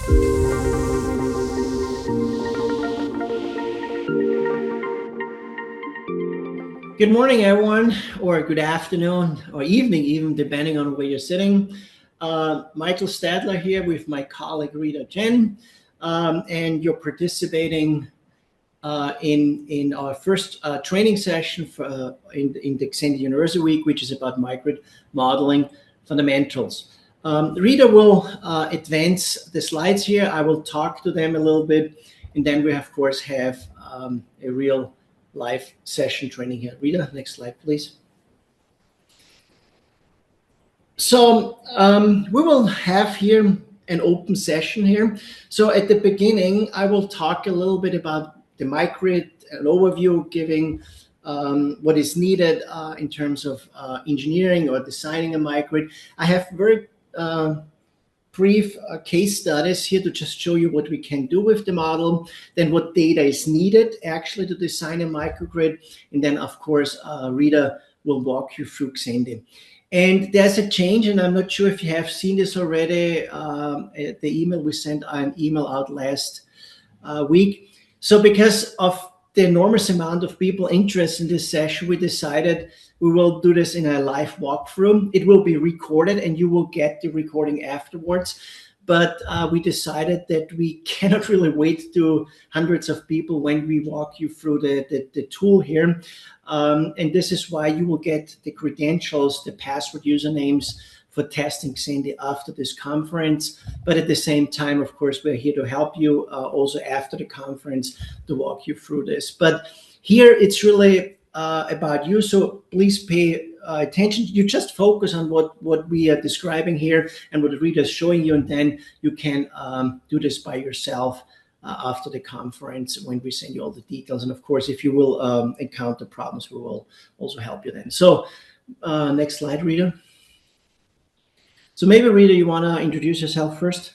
Good morning, everyone, or good afternoon, or evening, even depending on where you're sitting. Michael Stadler here with my colleague Rita Chen, and you're participating in our first training session for, in the Xendee University Week, which is about microgrid modeling fundamentals. Rita will advance the slides here. I will talk to them a little bit, and then we, of course, have a real live session training here. Rita, next slide, please. So we will have here an open session here. So at the beginning, I will talk a little bit about the microgrid, an overview, giving what is needed in terms of engineering or designing a microgrid. I have very brief case studies here to just show you what we can do with the model, then what data is needed actually to design a microgrid, and then of course Rita will walk you through Xendee. And there's a change, and I'm not sure if you have seen this already. The email we sent an email out last week. So because of the enormous amount of people interested in this session, we decided we will do this in a live walkthrough. It will be recorded and you will get the recording afterwards. But we decided that we cannot really wait to hundreds of people when we walk you through the tool here. And this is why you will get the credentials, the password usernames for testing Xendee after this conference. But at the same time, of course, we're here to help you also after the conference to walk you through this. But here it's really about you, so please pay attention. You just focus on what we are describing here and what Rita is showing you, and then you can do this by yourself after the conference when we send you all the details. And of course, if you will encounter problems, we will also help you then. So next slide, Rita. So maybe, Rita, you want to introduce yourself first?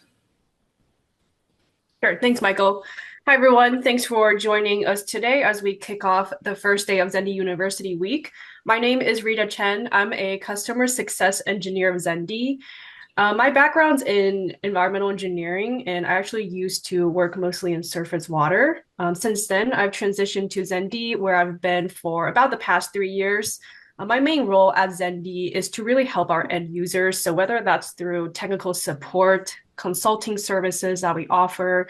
Sure. Thanks, Michael. Hi, everyone. Thanks for joining us today as we kick off the first day of Xendee University Week. My name is Rita Chen. I'm a customer success engineer of Xendee. My background's in environmental engineering, and I actually used to work mostly in surface water. Since then, I've transitioned to Xendee, where I've been for about the past 3 years. My main role at Xendee is to really help our end users. So whether that's through technical support, consulting services that we offer,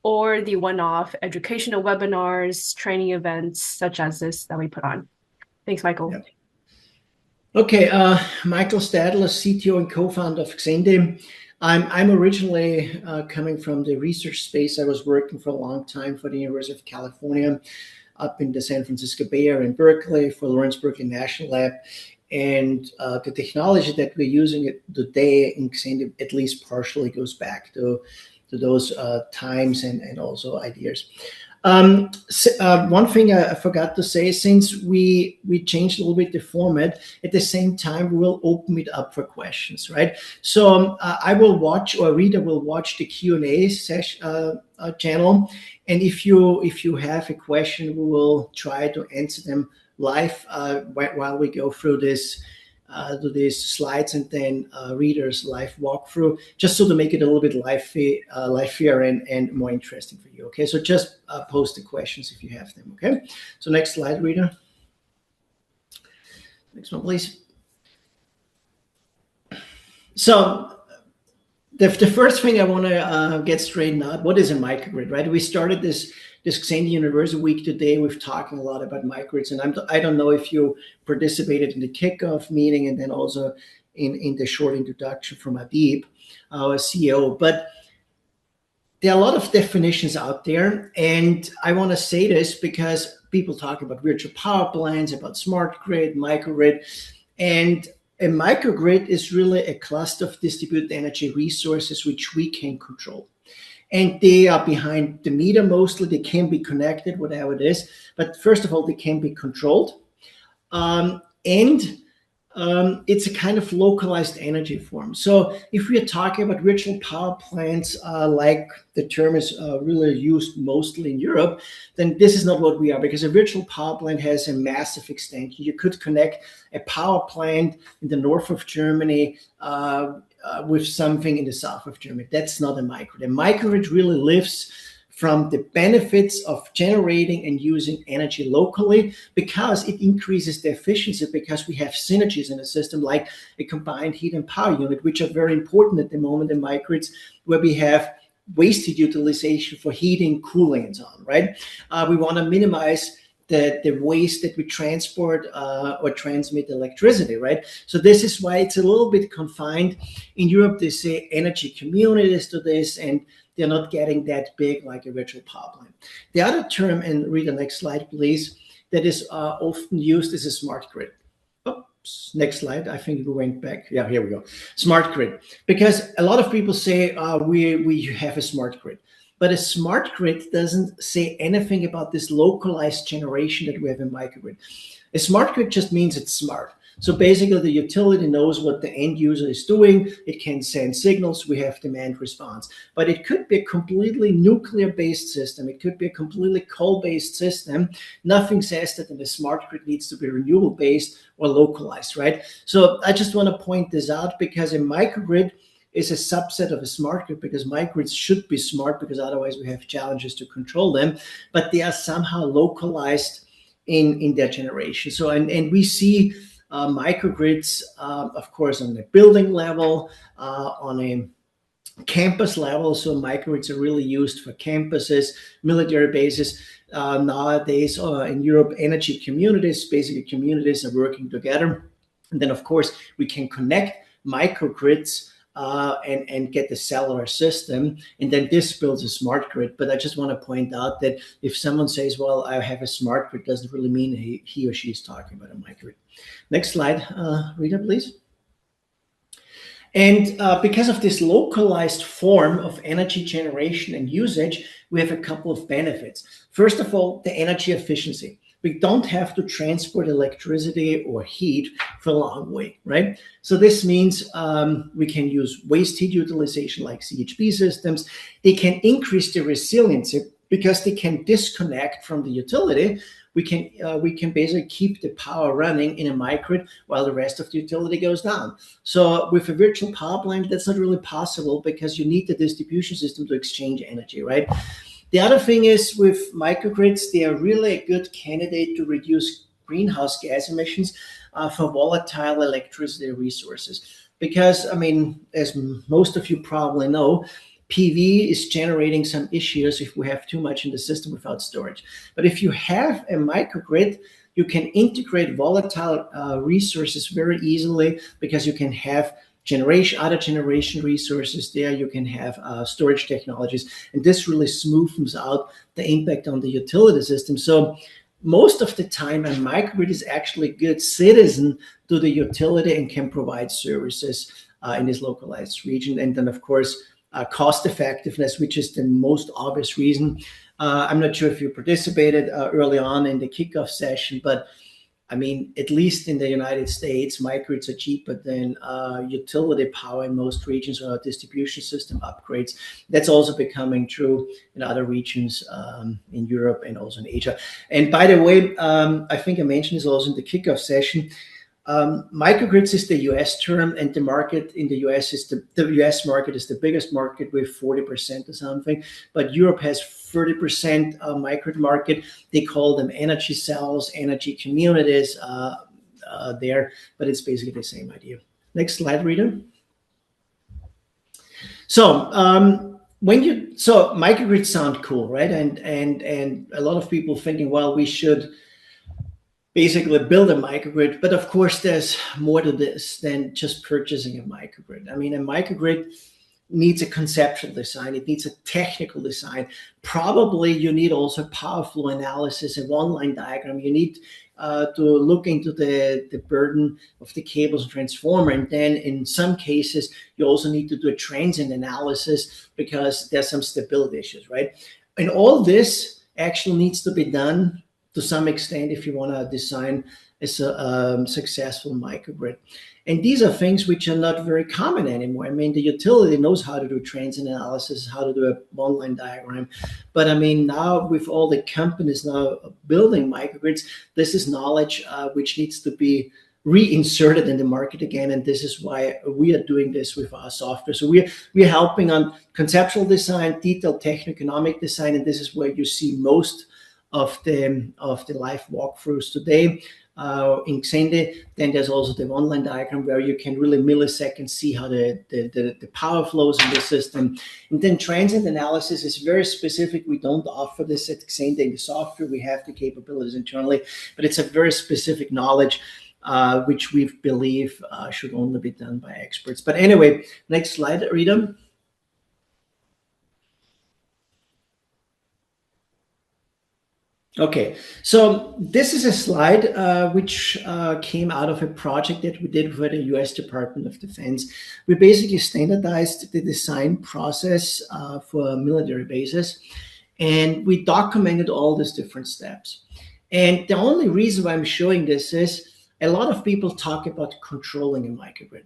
or the one-off educational webinars, training events such as this that we put on. Thanks, Michael. Yep. Okay, Michael Stadler, CTO and co-founder of Xendee. I'm originally coming from the research space. I was working for a long time for the University of California, up in the San Francisco Bay Area in Berkeley for Lawrence Berkeley National Lab. And the technology that we're using today in Xendee at least partially goes back to those times and also ideas. One thing I forgot to say, since we changed a little bit the format, at the same time, we will open it up for questions, right? So I will watch, or Rita will watch the Q&A session channel. And if you have a question, we will try to answer them live while we go through this to these slides and then Rita's live walkthrough, just so to make it a little bit livelier and more interesting for you. Okay, so just post the questions if you have them. Okay, so next slide, Rita. Next one, please. So the first thing I want to get straightened out, what is a microgrid, right? We started this Xendee University Week today with talking a lot about microgrids, and I don't know if you participated in the kickoff meeting and then also in the short introduction from Adib, our CEO, but there are a lot of definitions out there, and I want to say this because people talk about virtual power plants, about smart grid, microgrid, and a microgrid is really a cluster of distributed energy resources which we can control. And they are behind the meter mostly. They can be connected, whatever it is. But first of all, they can be controlled. It's a kind of localized energy form. So if we are talking about virtual power plants, like the term is really used mostly in Europe, then this is not what we are, because a virtual power plant has a massive extension. You could connect a power plant in the north of Germany with something in the south of Germany. That's not a microgrid. A microgrid really lives from the benefits of generating and using energy locally, because it increases the efficiency, because we have synergies in the system like a combined heat and power unit, which are very important at the moment in microgrids, where we have wasted utilization for heating, cooling, and so on, right? We want to minimize the waste that we transport or transmit electricity, right? So this is why it's a little bit confined. In Europe, they say energy communities to this, and they're not getting that big like a virtual power plant. The other term, and read the next slide, please, that is often used is a smart grid. Oops, next slide. I think we went back. Yeah, here we go. Smart grid. Because a lot of people say we have a smart grid. But a smart grid doesn't say anything about this localized generation that we have in microgrid. A smart grid just means it's smart. So basically, the utility knows what the end user is doing. It can send signals. We have demand response. But it could be a completely nuclear-based system. It could be a completely coal-based system. Nothing says that the smart grid needs to be renewable-based or localized, right? So I just want to point this out, because a microgrid is a subset of a smart grid, because microgrids should be smart, because otherwise we have challenges to control them, but they are somehow localized in their generation. So, and we see microgrids, of course, on the building level, on a campus level. So microgrids are really used for campuses, military bases. Nowadays, in Europe, energy communities, basically communities are working together. And then, of course, we can connect microgrids and get the cellular system, and then this builds a smart grid. But I just want to point out that if someone says, well, I have a smart grid, doesn't really mean he or she is talking about a microgrid. Next slide, Rita, please. And because of this localized form of energy generation and usage, we have a couple of benefits. First of all, the energy efficiency. We don't have to transport electricity or heat for a long way, right? So this means we can use waste heat utilization like CHP systems. They can increase the resiliency because they can disconnect from the utility. We can basically keep the power running in a microgrid while the rest of the utility goes down. So with a virtual power plant, that's not really possible, because you need the distribution system to exchange energy, right? The other thing is, with microgrids, they are really a good candidate to reduce greenhouse gas emissions for volatile electricity resources. Because, I mean, as most of you probably know, PV is generating some issues if we have too much in the system without storage. But if you have a microgrid, you can integrate volatile resources very easily, because you can have other generation resources there. You can have storage technologies, and this really smoothens out the impact on the utility system. So most of the time, a microgrid is actually a good citizen to the utility and can provide services in this localized region. And then, of course, cost effectiveness, which is the most obvious reason. I'm not sure if you participated early on in the kickoff session, but I mean, at least in the United States, microgrids are cheaper than utility power in most regions, or distribution system upgrades. That's also becoming true in other regions in Europe and also in Asia. And by the way, I think I mentioned this also in the kickoff session. Microgrids is the US term, and the market in the US is the US market is the biggest market with 40% or something, but Europe has 30% microgrid market. They call them energy cells, energy communities there, but it's basically the same idea. Next slide, Rita. So microgrids sound cool, right? And a lot of people thinking, well, we should basically build a microgrid. But of course, there's more to this than just purchasing a microgrid. I mean, a microgrid needs a conceptual design. It needs a technical design. Probably you need also power flow analysis, a one-line diagram. You need to look into the burden of the cables and transformer. And then in some cases, you also need to do a transient analysis, because there's some stability issues, right? And all this actually needs to be done to some extent if you want to design a successful microgrid. And these are things which are not very common anymore. I mean, the utility knows how to do transient analysis, how to do a one-line diagram. But I mean, now with all the companies now building microgrids, this is knowledge which needs to be reinserted in the market again, and this is why we are doing this with our software. So we're helping on conceptual design, detailed techno-economic design, and this is where you see most of the live walkthroughs today in Xendee. Then there's also the one-line diagram where you can really milliseconds see how the power flows in the system. And then transient analysis is very specific. We don't offer this at Xendee in the software. We have the capabilities internally, but it's a very specific knowledge which we believe should only be done by experts. But anyway, next slide, Rita. Okay, so this is a slide which came out of a project that we did for the US Department of Defense. We basically standardized the design process for military bases, and we documented all these different steps. And the only reason why I'm showing this is a lot of people talk about controlling a microgrid.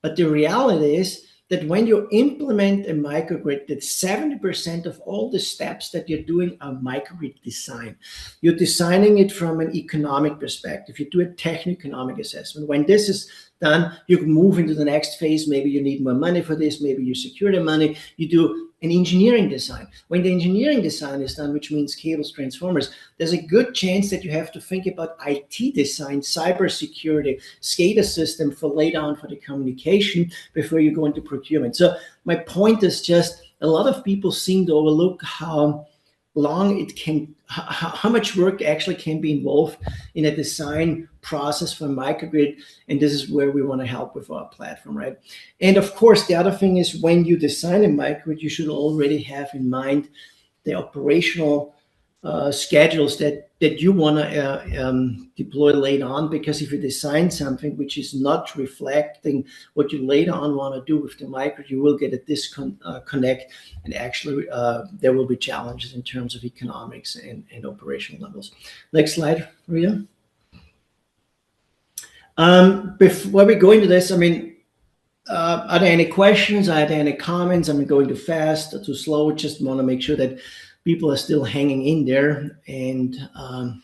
But the reality is that when you implement a microgrid, that 70% of all the steps that you're doing are microgrid design. You're designing it from an economic perspective. You do a techno-economic assessment. When this is done, you can move into the next phase. Maybe you need more money for this. Maybe you secure the money. You do an engineering design. When the engineering design is done, which means cables, transformers, there's a good chance that you have to think about IT design, cybersecurity, SCADA system for later on for the communication before you go into procurement. So my point is just a lot of people seem to overlook how long it can, how much work actually can be involved in a design process for microgrid, and this is where we want to help with our platform, right? And of course, the other thing is when you design a microgrid, you should already have in mind the operational schedules that you want to deploy later on, because if you design something which is not reflecting what you later on want to do with the microgrid, you will get a disconnect, and actually there will be challenges in terms of economics and operational levels. Next slide, Rita. Before we go into this, I mean, are there any questions? Are there any comments? Am I going too fast or too slow? Just want to make sure that people are still hanging in there and are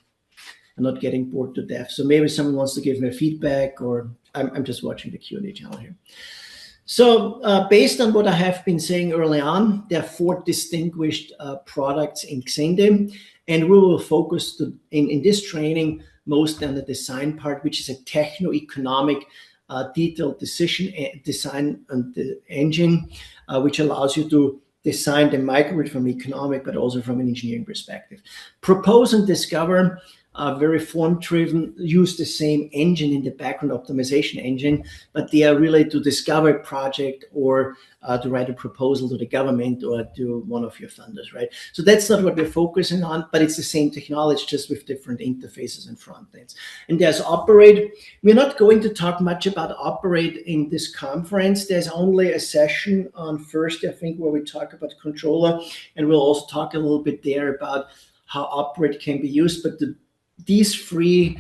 not getting bored to death. So maybe someone wants to give me feedback, or I'm just watching the Q&A channel here. So based on what I have been saying early on, there are 4 distinguished products in Xendee, and we will focus in this training mostly on the design part, which is a techno-economic detailed design and the engine, which allows you to design the microgrid from economic, but also from an engineering perspective. Propose and discover are very form-driven, use the same engine in the background optimization engine, but they are really to discover a project or to write a proposal to the government or to one of your funders, right? So that's not what we're focusing on, but it's the same technology, just with different interfaces and front ends. And there's operate. We're not going to talk much about operate in this conference. There's only a session on Thursday, I think, where we talk about controller, and we'll also talk a little bit there about how operate can be used. But these 3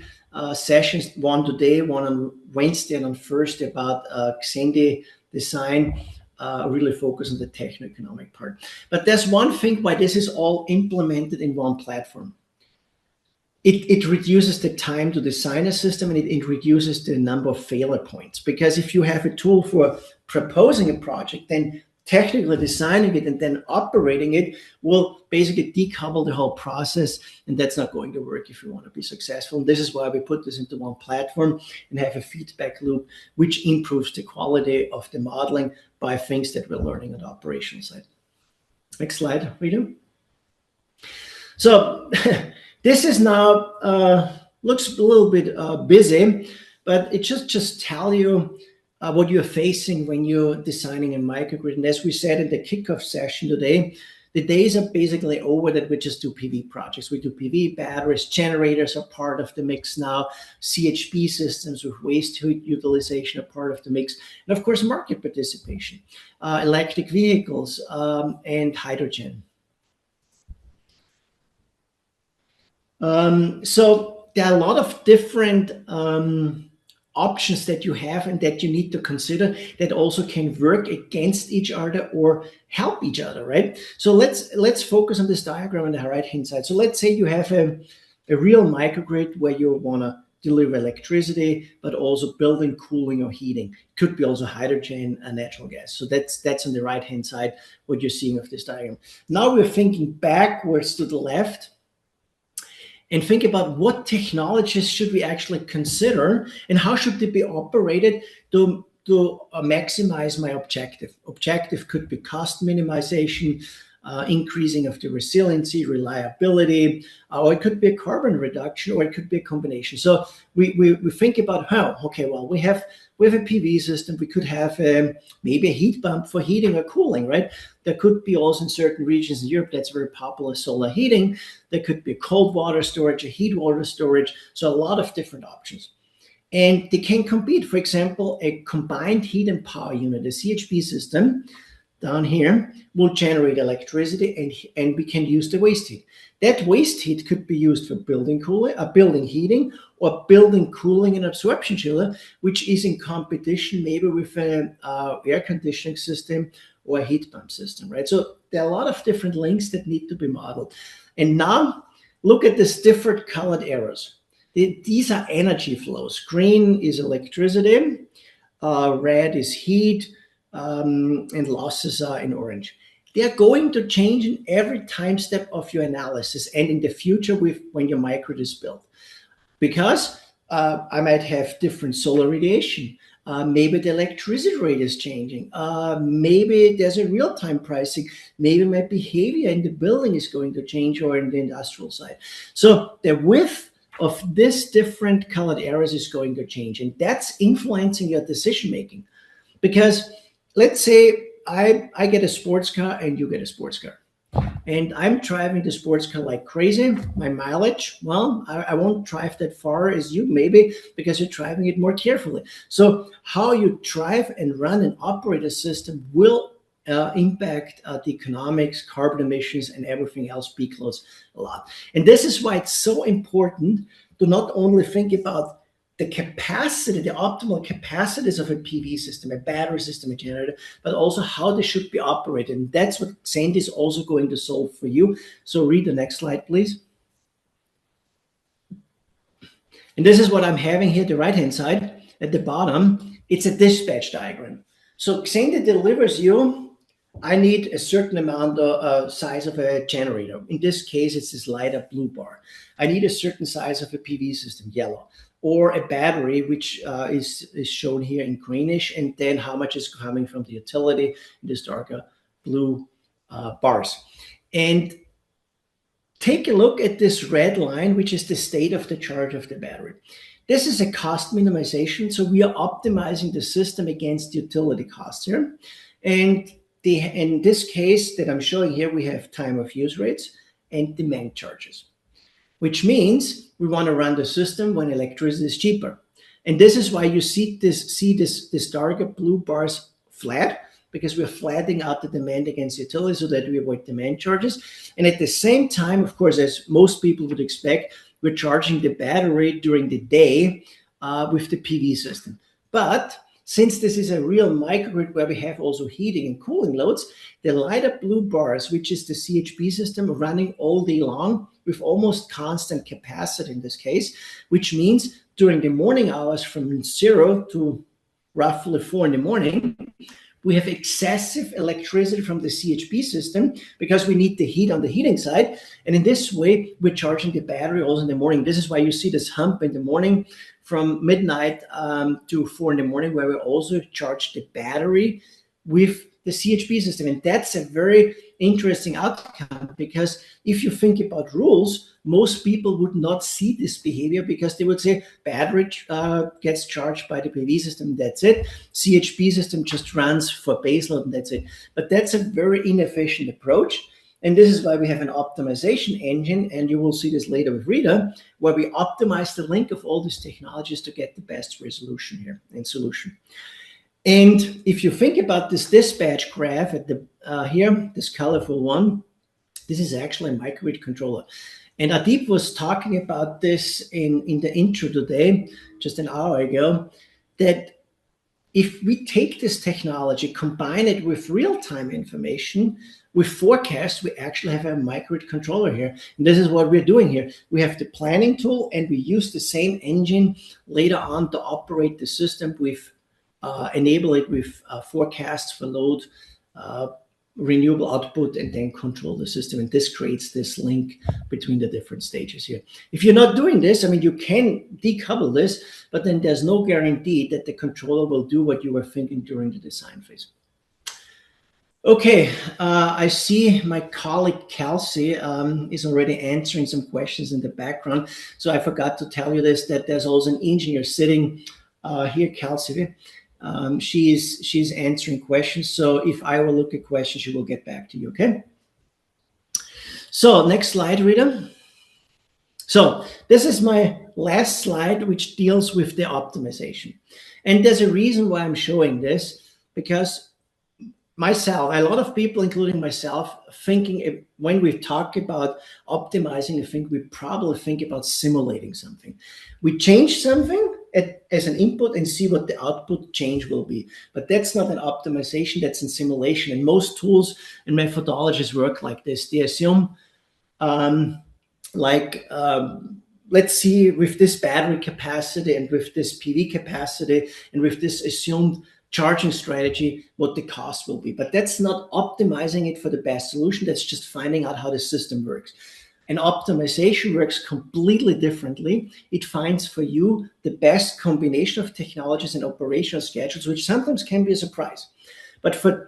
sessions, one today, one on Wednesday, and on Thursday, about Xendee design, really focus on the techno-economic part. But there's one thing why this is all implemented in one platform. It reduces the time to design a system, and it reduces the number of failure points. Because if you have a tool for proposing a project, then technically designing it and then operating it will basically decouple the whole process, and that's not going to work if you want to be successful. And this is why we put this into one platform and have a feedback loop, which improves the quality of the modeling by things that we're learning on the operational side. Next slide, Rita. So this is now, looks a little bit busy, but it just tell you what you're facing when you're designing a microgrid. And as we said in the kickoff session today, the days are basically over that we just do PV projects. We do PV, batteries, generators are part of the mix now. CHP systems with waste heat utilization are part of the mix. And of course, market participation, electric vehicles, and hydrogen. So there are a lot of different options that you have and that you need to consider that also can work against each other or help each other, right? So let's focus on this diagram on the right hand side. So let's say you have a real microgrid where you want to deliver electricity, but also building, cooling, or heating. Could be also hydrogen and natural gas. So that's on the right-hand side, what you're seeing of this diagram. Now we're thinking backwards to the left and think about what technologies should we actually consider and how should they be operated to maximize my objective. Objective could be cost minimization, increasing of the resiliency, reliability, or it could be a carbon reduction, or it could be a combination. So we think about how, okay, well, we have a PV system, we could have maybe a heat pump for heating or cooling, right? There could be also in certain regions in Europe that's very popular solar heating. There could be cold water storage, a heat water storage, so a lot of different options. And they can compete. For example, a combined heat and power unit, a CHP system, down here will generate electricity and we can use the waste heat. That waste heat could be used for building cooling, building heating, or building cooling and absorption chiller, which is in competition maybe with an air conditioning system or a heat pump system, right? So there are a lot of different links that need to be modeled. And now look at these different colored arrows. These are energy flows. Green is electricity, red is heat, and losses are in orange. They are going to change in every time step of your analysis and in the future when your microgrid is built. Because I might have different solar radiation. Maybe the electricity rate is changing. Maybe there's a real-time pricing. Maybe my behavior in the building is going to change, or in the industrial side. So the width of this different colored areas is going to change, and that's influencing your decision making. Because let's say I get a sports car and you get a sports car, and I'm driving the sports car like crazy. My mileage, well, I won't drive that far as you maybe, because you're driving it more carefully. So how you drive and run and operate a system will impact the economics, carbon emissions, and everything else equals a lot. And this is why it's so important to not only think about the capacity, the optimal capacities of a PV system, a battery system, a generator, but also how they should be operated. And that's what Xendee is also going to solve for you. So read the next slide, please. And this is what I'm having here, the right-hand side at the bottom. It's a dispatch diagram. So Xendee delivers you, I need a certain amount of size of a generator. In this case, it's this lighter blue bar. I need a certain size of a PV system, yellow, or a battery, which is shown here in greenish, and then how much is coming from the utility in this darker blue bars. And take a look at this red line, which is the state of the charge of the battery. This is a cost minimization, so we are optimizing the system against utility costs here. And in this case that I'm showing here, we have time of use rates and demand charges, which means we want to run the system when electricity is cheaper. And this is why you see this darker blue bars flat, because we're flattening out the demand against utility so that we avoid demand charges. And at the same time, of course, as most people would expect, we're charging the battery during the day with the PV system. But since this is a real microgrid where we have also heating and cooling loads, the lighter blue bars, which is the CHP system running all day long with almost constant capacity in this case, which means during the morning hours from 0 to roughly 4 in the morning, we have excessive electricity from the CHP system because we need the heat on the heating side. And in this way, we're charging the battery also in the morning. This is why you see this hump in the morning from midnight to 4 in the morning, where we also charge the battery with the CHP system. And that's a very interesting outcome, because if you think about rules, most people would not see this behavior, because they would say battery gets charged by the PV system, that's it. CHP system just runs for baseload and that's it. But that's a very inefficient approach. And this is why we have an optimization engine, and you will see this later with Rita, where we optimize the link of all these technologies to get the best resolution here and solution. And if you think about this dispatch graph at the here, this colorful one, this is actually a microgrid controller. And Adip was talking about this in the intro today, just an hour ago, that if we take this technology, combine it with real-time information, with forecast, we actually have a microgrid controller here. And this is what we're doing here. We have the planning tool, and we use the same engine later on to operate the system with, enable it with forecasts for load, renewable output, and then control the system. And this creates this link between the different stages here. If you're not doing this, I mean, you can decouple this, but then there's no guarantee that the controller will do what you were thinking during the design phase. Okay, I see my colleague Kelsey is already answering some questions in the background. So I forgot to tell you this, that there's also an engineer sitting here, Kelsey. She's answering questions. So if I will look at questions, she will get back to you, okay? So next slide, Rita. So this is my last slide, which deals with the optimization. And there's a reason why I'm showing this, because myself, a lot of people, including myself, thinking when we talk about optimizing, I think we probably think about simulating something. We change something as an input and see what the output change will be. But that's not an optimization, that's a simulation. And most tools and methodologies work like this. They assume, let's see, with this battery capacity and with this PV capacity and with this assumed charging strategy, what the cost will be. But that's not optimizing it for the best solution. That's just finding out how the system works. And optimization works completely differently. It finds for you the best combination of technologies and operational schedules, which sometimes can be a surprise. But for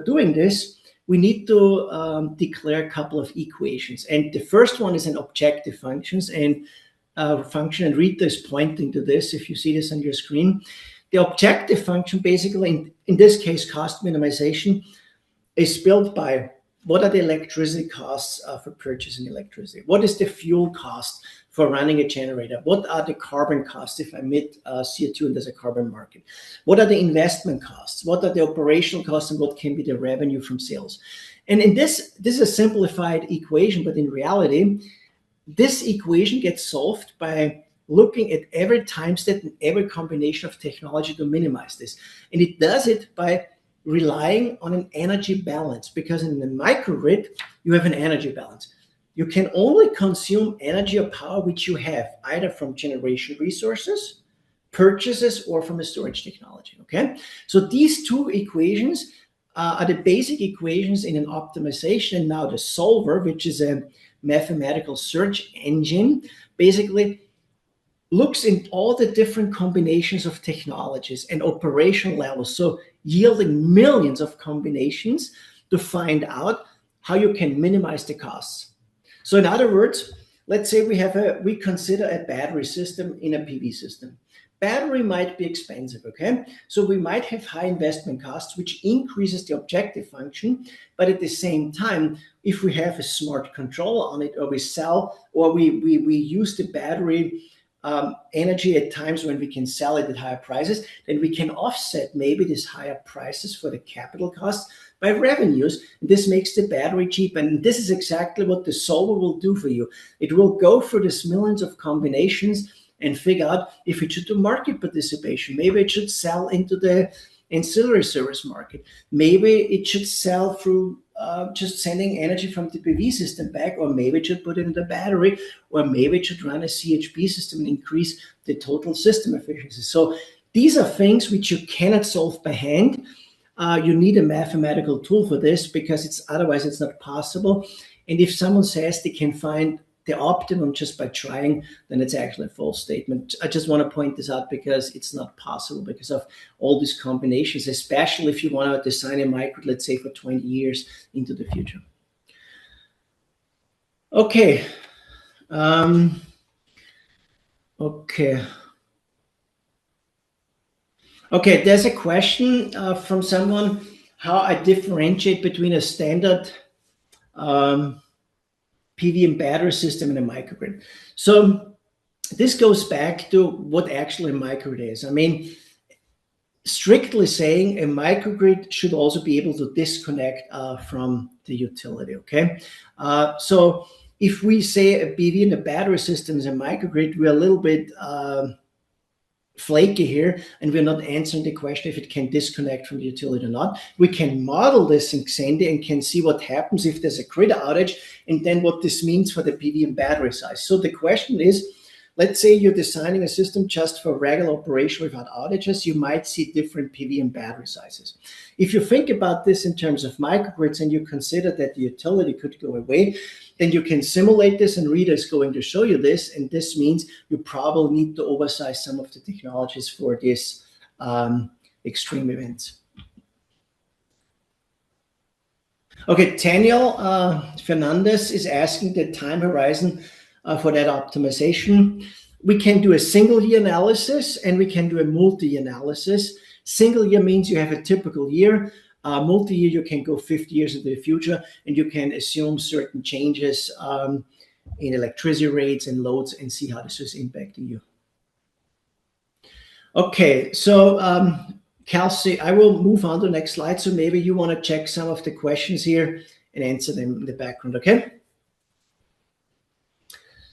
doing this, we need to declare a couple of equations. And the first one is an objective functions and function, and Rita is pointing to this if you see this on your screen. The objective function, basically, in this case, cost minimization, is built by what are the electricity costs for purchasing electricity? What is the fuel cost for running a generator? What are the carbon costs if I emit CO2 and there's a carbon market? What are the investment costs? What are the operational costs, and what can be the revenue from sales? And in this is a simplified equation, but in reality, this equation gets solved by looking at every time step and every combination of technology to minimize this. And it does it by relying on an energy balance, because in the microgrid, you have an energy balance. You can only consume energy or power which you have, either from generation resources, purchases, or from a storage technology, okay? So these two equations are the basic equations in an optimization. And now the solver, which is a mathematical search engine, basically looks in all the different combinations of technologies and operational levels, so yielding millions of combinations to find out how you can minimize the costs. So in other words, let's say we consider a battery system in a PV system. Battery might be expensive, okay? So we might have high investment costs, which increases the objective function. But at the same time, if we have a smart control on it, or we sell, or we use the battery energy at times when we can sell it at higher prices, then we can offset maybe these higher prices for the capital costs by revenues. And this makes the battery cheap. And this is exactly what the solver will do for you. It will go through these millions of combinations and figure out if it should do market participation. Maybe it should sell into the ancillary service market. Maybe it should sell through just sending energy from the PV system back, or maybe it should put it in the battery, or maybe it should run a CHP system and increase the total system efficiency. So these are things which you cannot solve by hand. You need a mathematical tool for this, because otherwise it's not possible. And if someone says they can find the optimum just by trying, then it's actually a false statement. I just want to point this out because it's not possible because of all these combinations, especially if you want to design a microgrid, let's say for 20 years into the future. Okay. Okay, there's a question from someone, how I differentiate between a standard PV and battery system and a microgrid. So this goes back to what actually a microgrid is. I mean, strictly saying, a microgrid should also be able to disconnect from the utility, okay? So if we say a PV and a battery system is a microgrid, we're a little bit flaky here, and we're not answering the question if it can disconnect from the utility or not. We can model this in Xendee and can see what happens if there's a grid outage, and then what this means for the PV and battery size. So the question is, let's say you're designing a system just for regular operation without outages, you might see different PV and battery sizes. If you think about this in terms of microgrids and you consider that the utility could go away, then you can simulate this, and Rita is going to show you this, and this means you probably need to oversize some of the technologies for these extreme events. Okay, Daniel Fernandez is asking the time horizon for that optimization. We can do a single year analysis and we can do a multi-year analysis. Single year means you have a typical year. Multi-year, you can go 50 years into the future, and you can assume certain changes in electricity rates and loads and see how this is impacting you. Okay, so Kelsey, I will move on to the next slide. So maybe you want to check some of the questions here and answer them in the background, okay?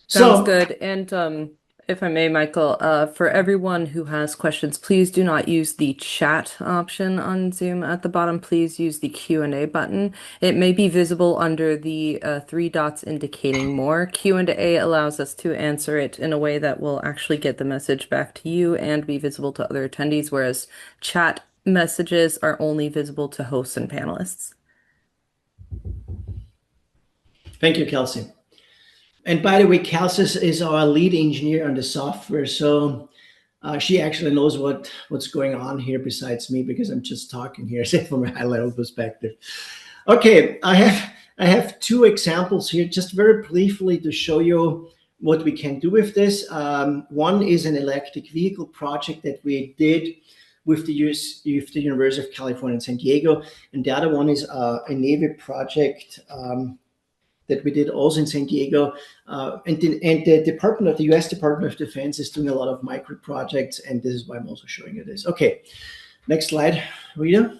Sounds good. And if I may, Michael, for everyone who has questions, please do not use the chat option on Zoom at the bottom. Please use the Q&A button. It may be visible under the 3 dots indicating more. Q&A allows us to answer it in a way that will actually get the message back to you and be visible to other attendees, whereas chat messages are only visible to hosts and panelists. Thank you, Kelsey. And by the way, Kelsey is our lead engineer on the software, so she actually knows what's going on here besides me, because I'm just talking here from a high-level perspective. Okay, I have 2 examples here, just very briefly to show you what we can do with this. One is an electric vehicle project that we did with the University of California in San Diego, and the other one is a Navy project that we did also in San Diego, and the U.S. Department of Defense is doing a lot of micro projects, and this is why I'm also showing you this. Okay, next slide, Rita.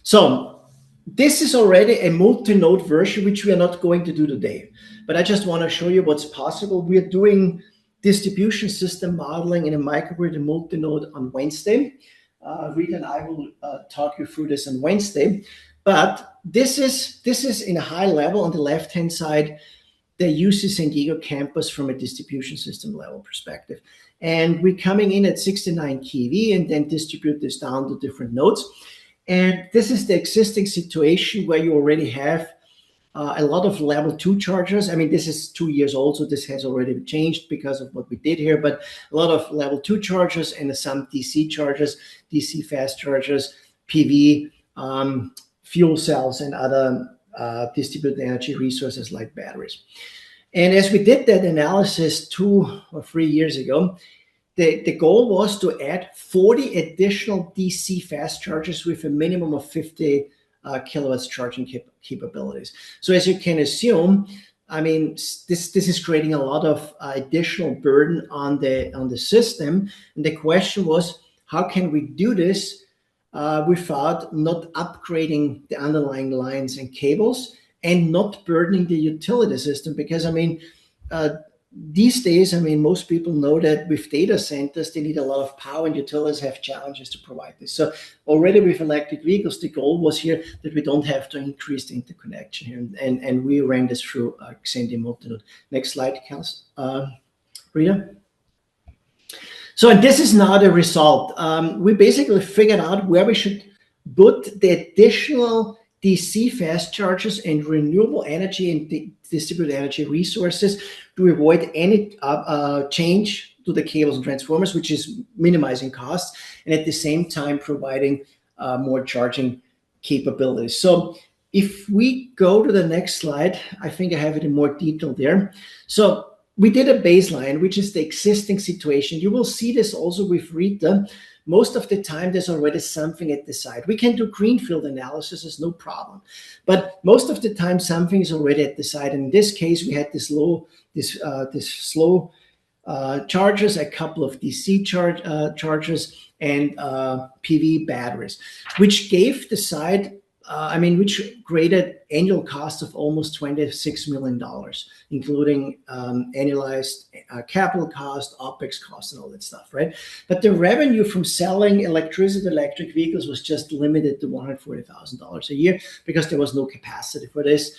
So this is already a multi-node version, which we are not going to do today, but I just want to show you what's possible. We are doing distribution system modeling in a microgrid and multi-node on Wednesday. Rita and I will talk you through this on Wednesday. But this is in a high level on the left-hand side, the UC San Diego campus from a distribution system level perspective. And we're coming in at 69 kV and then distribute this down to different nodes. And this is the existing situation where you already have a lot of level 2 chargers. I mean, this is 2 years old, so this has already changed because of what we did here, but a lot of level 2 chargers and some DC chargers, DC fast chargers, PV, fuel cells, and other distributed energy resources like batteries. And as we did that analysis 2 or 3 years ago, the goal was to add 40 additional DC fast chargers with a minimum of 50 kilowatts charging capabilities. So as you can assume, I mean, this is creating a lot of additional burden on the system. And the question was, how can we do this without not upgrading the underlying lines and cables and not burdening the utility system? Because, I mean, these days, I mean, most people know that with data centers, they need a lot of power, and utilities have challenges to provide this. So already with electric vehicles, the goal was here that we don't have to increase the interconnection here. And we ran this through Xendee multi-node. Next slide, Rita. So, and this is now the result. We basically figured out where we should put the additional DC fast chargers and renewable energy and distributed energy resources to avoid any change to the cables and transformers, which is minimizing costs, and at the same time providing more charging capabilities. So if we go to the next slide, I think I have it in more detail there. So we did a baseline, which is the existing situation. You will see this also with Rita. Most of the time, there's already something at the site. We can do greenfield analysis, is no problem. But most of the time, something is already at the site. In this case, we had this slow chargers, a couple of DC chargers, and PV batteries, which gave the site which created annual costs of almost $26 million, including annualized capital cost, OPEX costs, and all that stuff, right? But the revenue from selling electric vehicles was just limited to $140,000 a year because there was no capacity for this.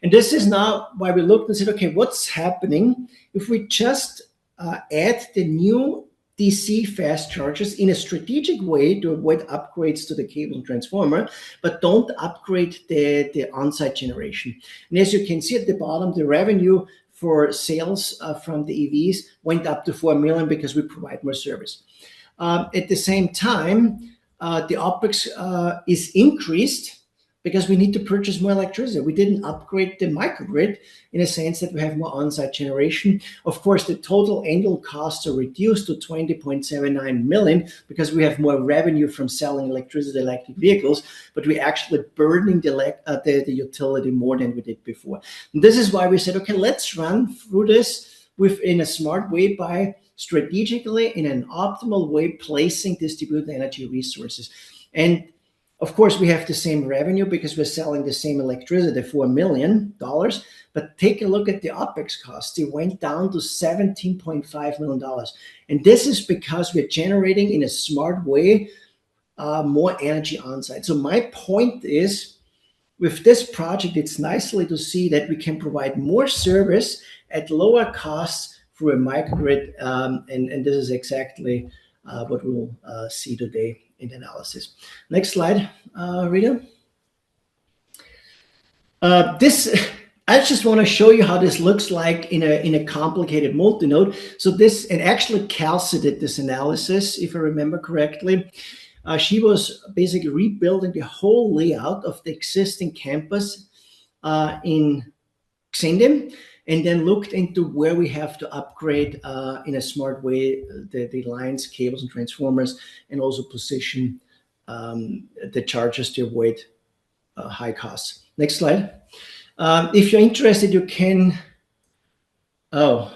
And this is now why we looked and said, okay, what's happening if we just add the new DC fast chargers in a strategic way to avoid upgrades to the cable and transformer, but don't upgrade the on-site generation. And as you can see at the bottom, the revenue for sales from the EVs went up to 4 million because we provide more service. At the same time, the OPEX is increased because we need to purchase more electricity. We didn't upgrade the microgrid in a sense that we have more on-site generation. Of course, the total annual costs are reduced to 20.79 million because we have more revenue from selling electricity electric vehicles, but we're actually burdening the utility more than we did before. And this is why we said, okay, let's run through this in a smart way by strategically, in an optimal way, placing distributed energy resources. And of course, we have the same revenue because we're selling the same electricity, $4 million. But take a look at the OPEX costs. They went down to $17.5 million. And this is because we're generating in a smart way more energy on site. So my point is, with this project, it's nicely to see that we can provide more service at lower costs through a microgrid. And this is exactly what we'll see today in the analysis. Next slide, Rita. I just want to show you how this looks like in a complicated multi-node. So this, and actually Kelsey did this analysis, if I remember correctly. She was basically rebuilding the whole layout of the existing campus in Xendee, and then looked into where we have to upgrade in a smart way the lines, cables, and transformers, and also position the chargers to avoid high costs. Next slide. If you're interested, you can. Oh,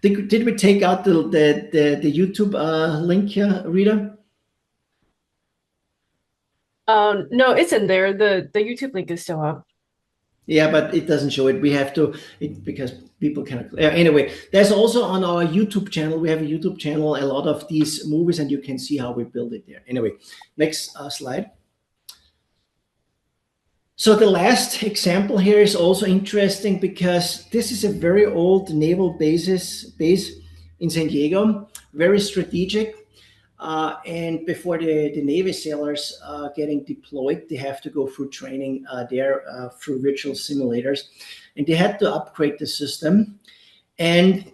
did we take out the YouTube link here, Rita? No, it's in there. The YouTube link is still up. Yeah, but it doesn't show it. We have to, because people cannot. Anyway, there's also on our YouTube channel. We have a YouTube channel, a lot of these movies, and you can see how we build it there. Anyway, next slide. So the last example here is also interesting because this is a very old naval base in San Diego, very strategic. And before the Navy sailors getting deployed, they have to go through training there through virtual simulators. And they had to upgrade the system. And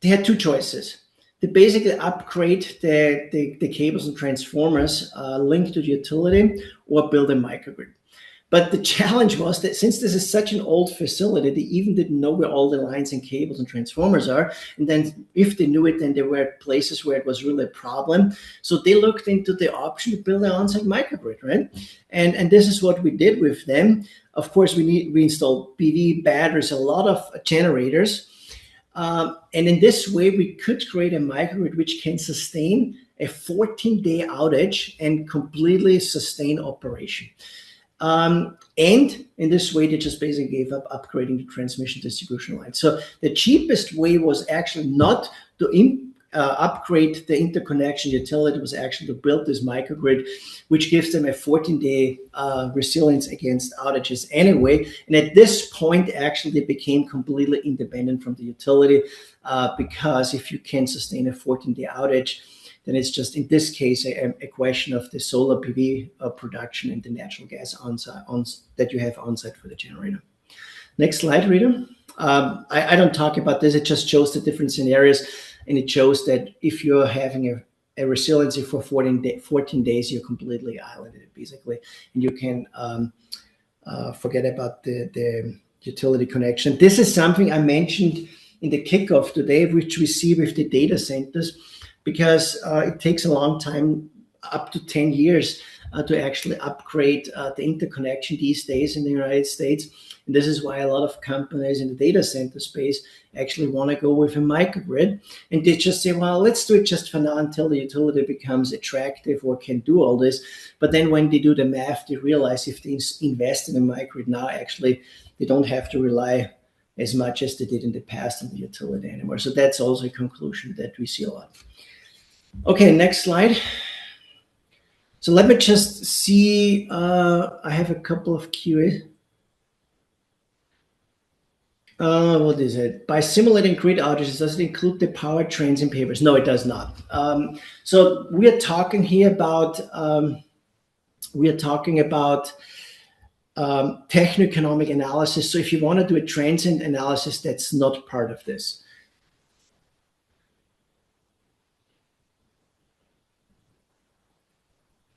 they had two choices. They basically upgrade the cables and transformers linked to the utility or build a microgrid. But the challenge was that since this is such an old facility, they even didn't know where all the lines and cables and transformers are. And then if they knew it, then there were places where it was really a problem. So they looked into the option to build an on-site microgrid, right? And this is what we did with them. Of course, we installed PV batteries, a lot of generators. And in this way, we could create a microgrid which can sustain a 14-day outage and completely sustain operation. And in this way, they just basically gave up upgrading the transmission distribution line. So the cheapest way was actually not to upgrade the interconnection utility, was actually to build this microgrid, which gives them a 14-day resilience against outages anyway. And at this point, actually, they became completely independent from the utility because if you can sustain a 14-day outage, then it's just, in this case, a question of the solar PV production and the natural gas that you have on site for the generator. Next slide, Rita. I don't talk about this. It just shows the different scenarios, and it shows that if you're having a resiliency for 14 days, you're completely islanded, basically, and you can forget about the utility connection. This is something I mentioned in the kickoff today, which we see with the data centers, because it takes a long time, up to 10 years, to actually upgrade the interconnection these days in the United States. And this is why a lot of companies in the data center space actually want to go with a microgrid. And they just say, well, let's do it just for now until the utility becomes attractive or can do all this. But then when they do the math, they realize if they invest in a microgrid now, actually, they don't have to rely as much as they did in the past on the utility anymore. So that's also a conclusion that we see a lot. Okay, next slide. So let me just see, I have a couple of QA. What is it? By simulating grid outages, does it include the power trains and pavers? No, it does not. So we are talking here about techno-economic analysis. So if you want to do a transient analysis, that's not part of this.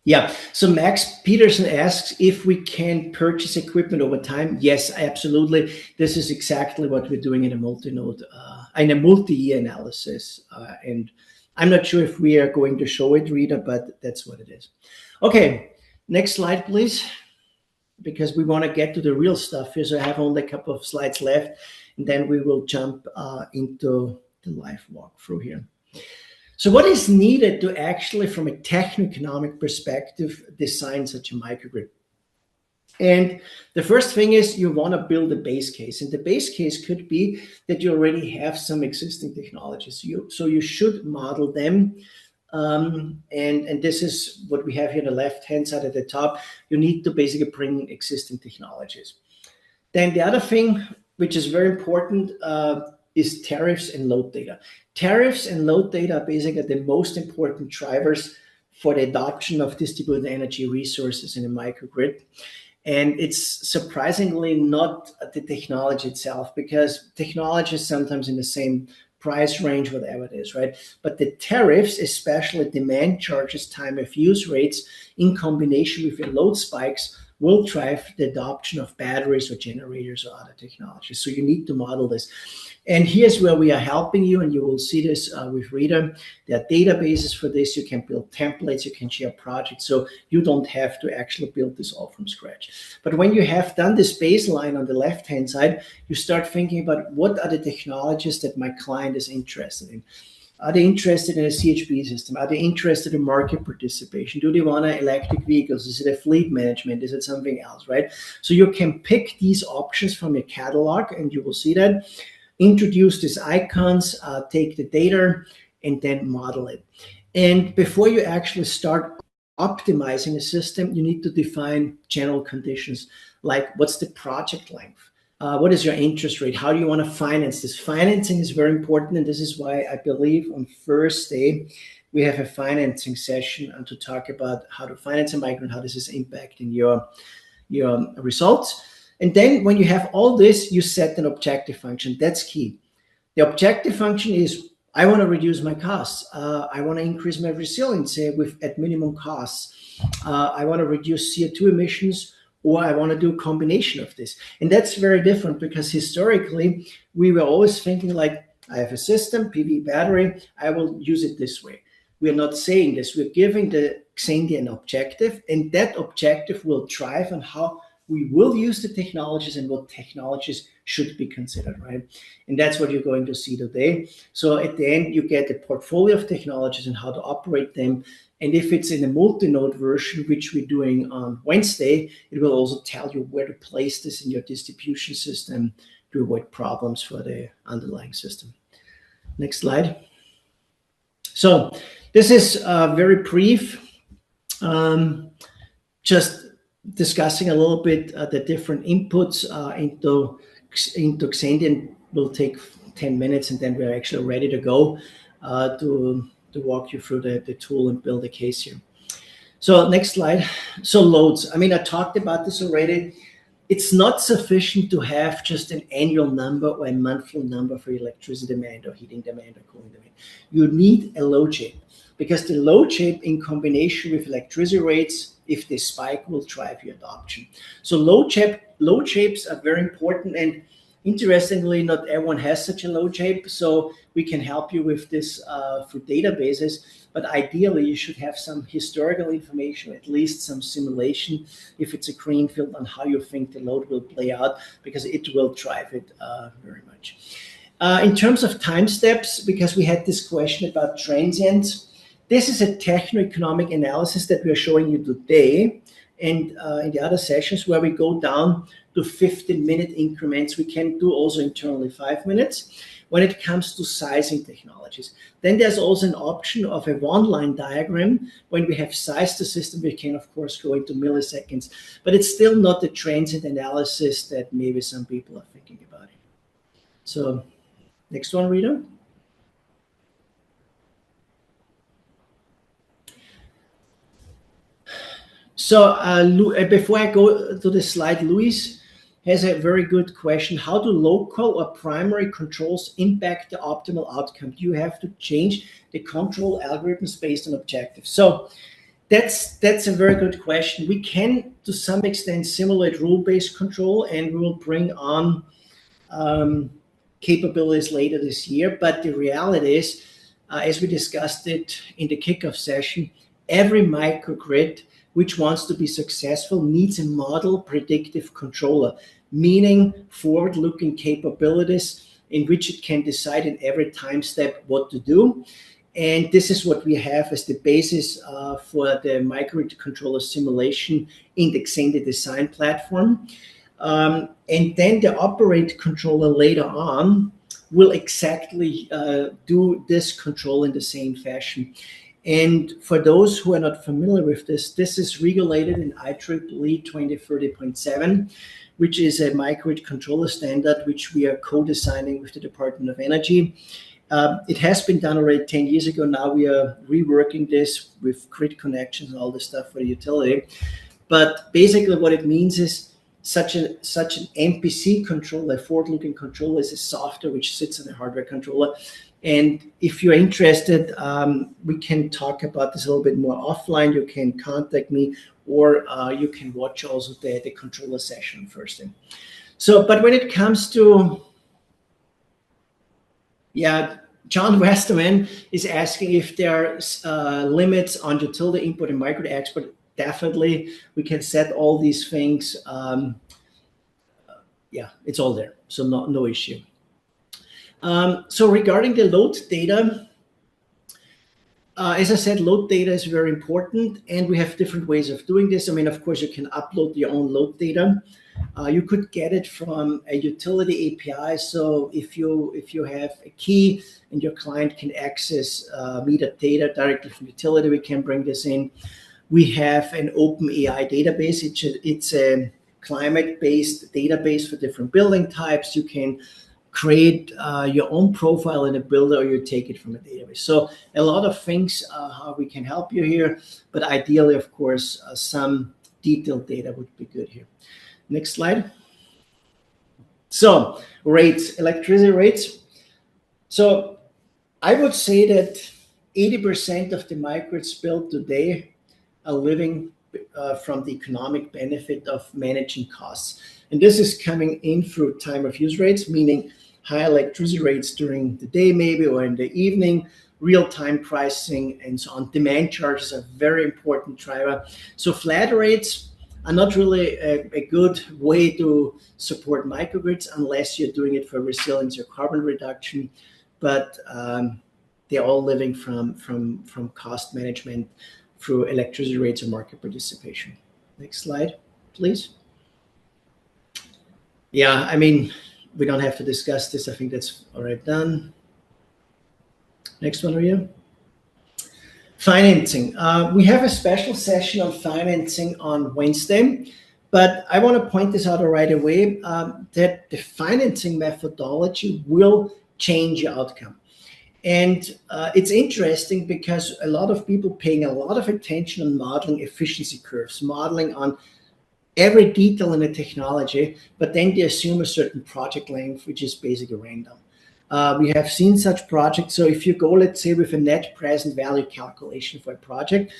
Yeah, so Max Peterson asks if we can purchase equipment over time. Yes, absolutely. This is exactly what we're doing in a multi-node, in a multi-year analysis. And I'm not sure if we are going to show it, Rita, but that's what it is. Okay, next slide, please, because we want to get to the real stuff here. So I have only a couple of slides left, and then we will jump into the live walkthrough here. So what is needed to actually, from a techno-economic perspective, design such a microgrid? And the first thing is you want to build a base case. And the base case could be that you already have some existing technologies. So you should model them. And this is what we have here on the left-hand side at the top. You need to basically bring existing technologies. Then the other thing, which is very important, is tariffs and load data. Tariffs and load data are basically the most important drivers for the adoption of distributed energy resources in a microgrid. And it's surprisingly not the technology itself, because technology is sometimes in the same price range, whatever it is, right? But the tariffs, especially demand charges, time of use rates, in combination with the load spikes, will drive the adoption of batteries or generators or other technologies. So you need to model this. And here's where we are helping you, and you will see this with Rita. There are databases for this. You can build templates, you can share projects, so you don't have to actually build this all from scratch. But when you have done this baseline on the left-hand side, you start thinking about what are the technologies that my client is interested in. Are they interested in a CHP system? Are they interested in market participation? Do they want electric vehicles? Is it a fleet management? Is it something else, right? So you can pick these options from your catalog, and you will see that. Introduce these icons, take the data, and then model it. And before you actually start optimizing a system, you need to define general conditions, like what's the project length? What is your interest rate? How do you want to finance this? Financing is very important, and this is why I believe on Thursday we have a financing session to talk about how to finance a micro and how this is impacting your results. And then when you have all this, you set an objective function. That's key. The objective function is, I want to reduce my costs. I want to increase my resiliency at minimum costs. I want to reduce CO2 emissions, or I want to do a combination of this. And that's very different, because historically, we were always thinking like, I have a system, PV battery, I will use it this way. We are not saying this. We're giving the Xendee an objective, and that objective will drive on how we will use the technologies and what technologies should be considered, right? And that's what you're going to see today. So at the end, you get a portfolio of technologies and how to operate them. And if it's in a multi-node version, which we're doing on Wednesday, it will also tell you where to place this in your distribution system to avoid problems for the underlying system. Next slide. So this is very brief, just discussing a little bit the different inputs into Xendee, and will take 10 minutes, and then we're actually ready to go to walk you through the tool and build a case here. So next slide. So loads. I mean, I talked about this already. It's not sufficient to have just an annual number or a monthly number for electricity demand or heating demand or cooling demand. You need a load shape, because the load shape in combination with electricity rates, if they spike, will drive your adoption. So load shapes are very important. And Interestingly, not everyone has such a load shape, so we can help you with this for databases. But ideally, you should have some historical information, at least some simulation, if it's a greenfield, on how you think the load will play out, because it will drive it very much. In terms of time steps, because we had this question about transients, this is a techno-economic analysis that we are showing you today. And in the other sessions where we go down to 15-minute increments, we can do also internally 5 minutes when it comes to sizing technologies. Then there's also an option of a one-line diagram. When we have sized the system, we can, of course, go into milliseconds, but it's still not the transient analysis that maybe some people are thinking about it. So next one, Rita. So before I go to the slide, Luis has a very good question. How do local or primary controls impact the optimal outcome? Do you have to change the control algorithms based on objectives? So that's a very good question. We can, to some extent, simulate rule-based control, and we will bring on capabilities later this year. But the reality is, as we discussed it in the kickoff session, every microgrid which wants to be successful needs a model predictive controller, meaning forward-looking capabilities in which it can decide in every time step what to do. And this is what we have as the basis for the microgrid controller simulation in the Xendee design platform. And then the operate controller later on will exactly do this control in the same fashion. And for those who are not familiar with this, this is regulated in IEEE 2030.7, which is a microgrid controller standard, which we are co-designing with the Department of Energy. It has been done already 10 years ago. Now we are reworking this with grid connections and all this stuff for the utility. But basically what it means is such an MPC controller, a forward-looking controller, is a software which sits on a hardware controller. And if you're interested, we can talk about this a little bit more offline. You can contact me, or you can watch also the controller session first thing. So, but when it comes to, John Westerman is asking if there are limits on utility input and microgrid export. Definitely, we can set all these things. It's all there, so no issue. So regarding the load data, as I said, load data is very important, and we have different ways of doing this. I mean, of course, you can upload your own load data. You could get it from a utility API. So if you have a key and your client can access meter data directly from utility, we can bring this in. We have an open AI database. It's a climate-based database for different building types. You can create your own profile in a builder, or you take it from a database. So a lot of things how we can help you here, but ideally, of course, some detailed data would be good here. Next slide. So rates, electricity rates. So I would say that 80% of the microgrids built today are living from the economic benefit of managing costs. And this is coming in through time of use rates, meaning high electricity rates during the day maybe, or in the evening, real-time pricing, and so on. Demand charges are a very important driver. So flat rates are not really a good way to support microgrids unless you're doing it for resilience or carbon reduction. But they're all living from cost management through electricity rates or market participation. Next slide, please. Yeah, I mean, we don't have to discuss this. I think that's already done. Next one, Ria. Financing. We have a special session on financing on Wednesday, but I want to point this out right away, that the financing methodology will change your outcome. And it's interesting because a lot of people paying a lot of attention on modeling efficiency curves, modeling on every detail in the technology, but then they assume a certain project length, which is basically random. We have seen such projects. So if you go, let's say, with a net present value calculation for a project,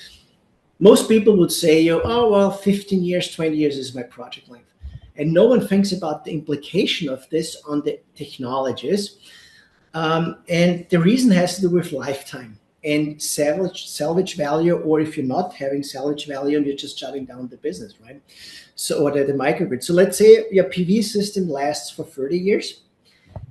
most people would say, oh, well, 15 years, 20 years is my project length. And no one thinks about the implication of this on the technologies. And the reason has to do with lifetime and salvage value, or if you're not having salvage value and you're just shutting down the business, right? So, or the microgrid. So let's say your PV system lasts for 30 years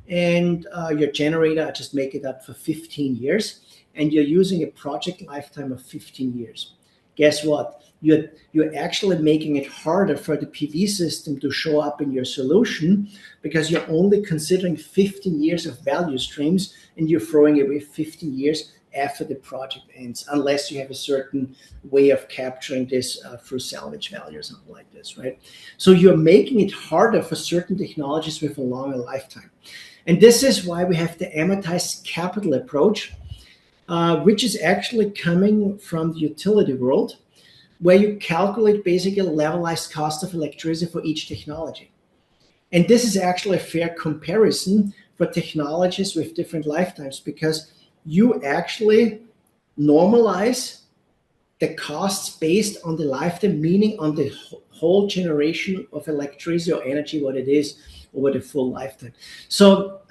and your generator, I just make it up, for 15 years, and you're using a project lifetime of 15 years. Guess what? You're actually making it harder for the PV system to show up in your solution, because you're only considering 15 years of value streams, and you're throwing away 15 years after the project ends, unless you have a certain way of capturing this through salvage value or something like this, right? So you're making it harder for certain technologies with a longer lifetime. And this is why we have the amortized capital approach, which is actually coming from the utility world, where you calculate basically levelized cost of electricity for each technology. And this is actually a fair comparison for technologies with different lifetimes, because you actually normalize the costs based on the lifetime, meaning on the whole generation of electricity or energy, what it is over the full lifetime. So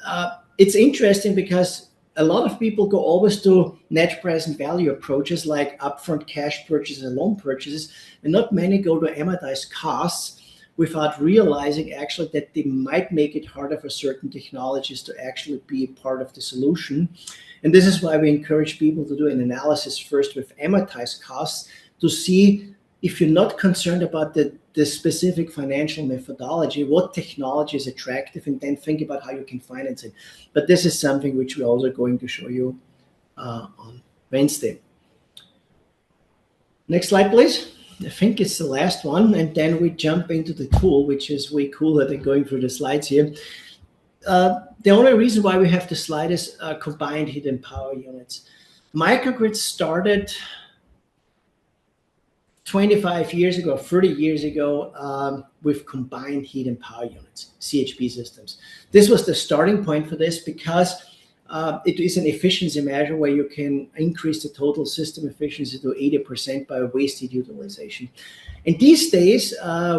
it's interesting, because a lot of people go always to net present value approaches like upfront cash purchases and loan purchases, and not many go to amortized costs without realizing actually that they might make it harder for certain technologies to actually be a part of the solution. And this is why we encourage people to do an analysis first with amortized costs, to see, if you're not concerned about the specific financial methodology, what technology is attractive, and then think about how you can finance it. But this is something which we're also going to show you on Wednesday. Next slide, please. I think it's the last one, and then we jump into the tool, which is way cooler than going through the slides here. The only reason why we have the slide is combined heat and power units. Microgrid started 25 years ago, 30 years ago, with combined heat and power units, CHP systems. This was the starting point for this, because it is an efficiency measure where you can increase the total system efficiency to 80% by waste heat utilization. And these days,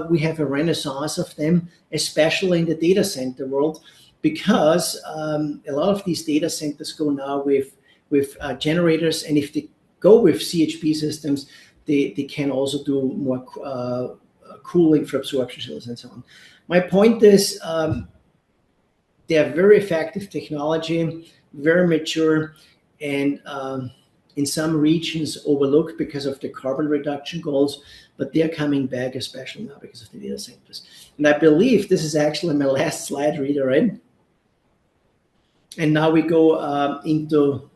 we have a renaissance of them, especially in the data center world, because a lot of these data centers go now with generators, and if they go with CHP systems, they can also do more cooling for absorption chillers and so on. My point is, they are very effective technology, very mature, and in some regions overlooked because of the carbon reduction goals, but they're coming back, especially now because of the data centers. And I believe this is actually my last slide, Rita, right? And now we go into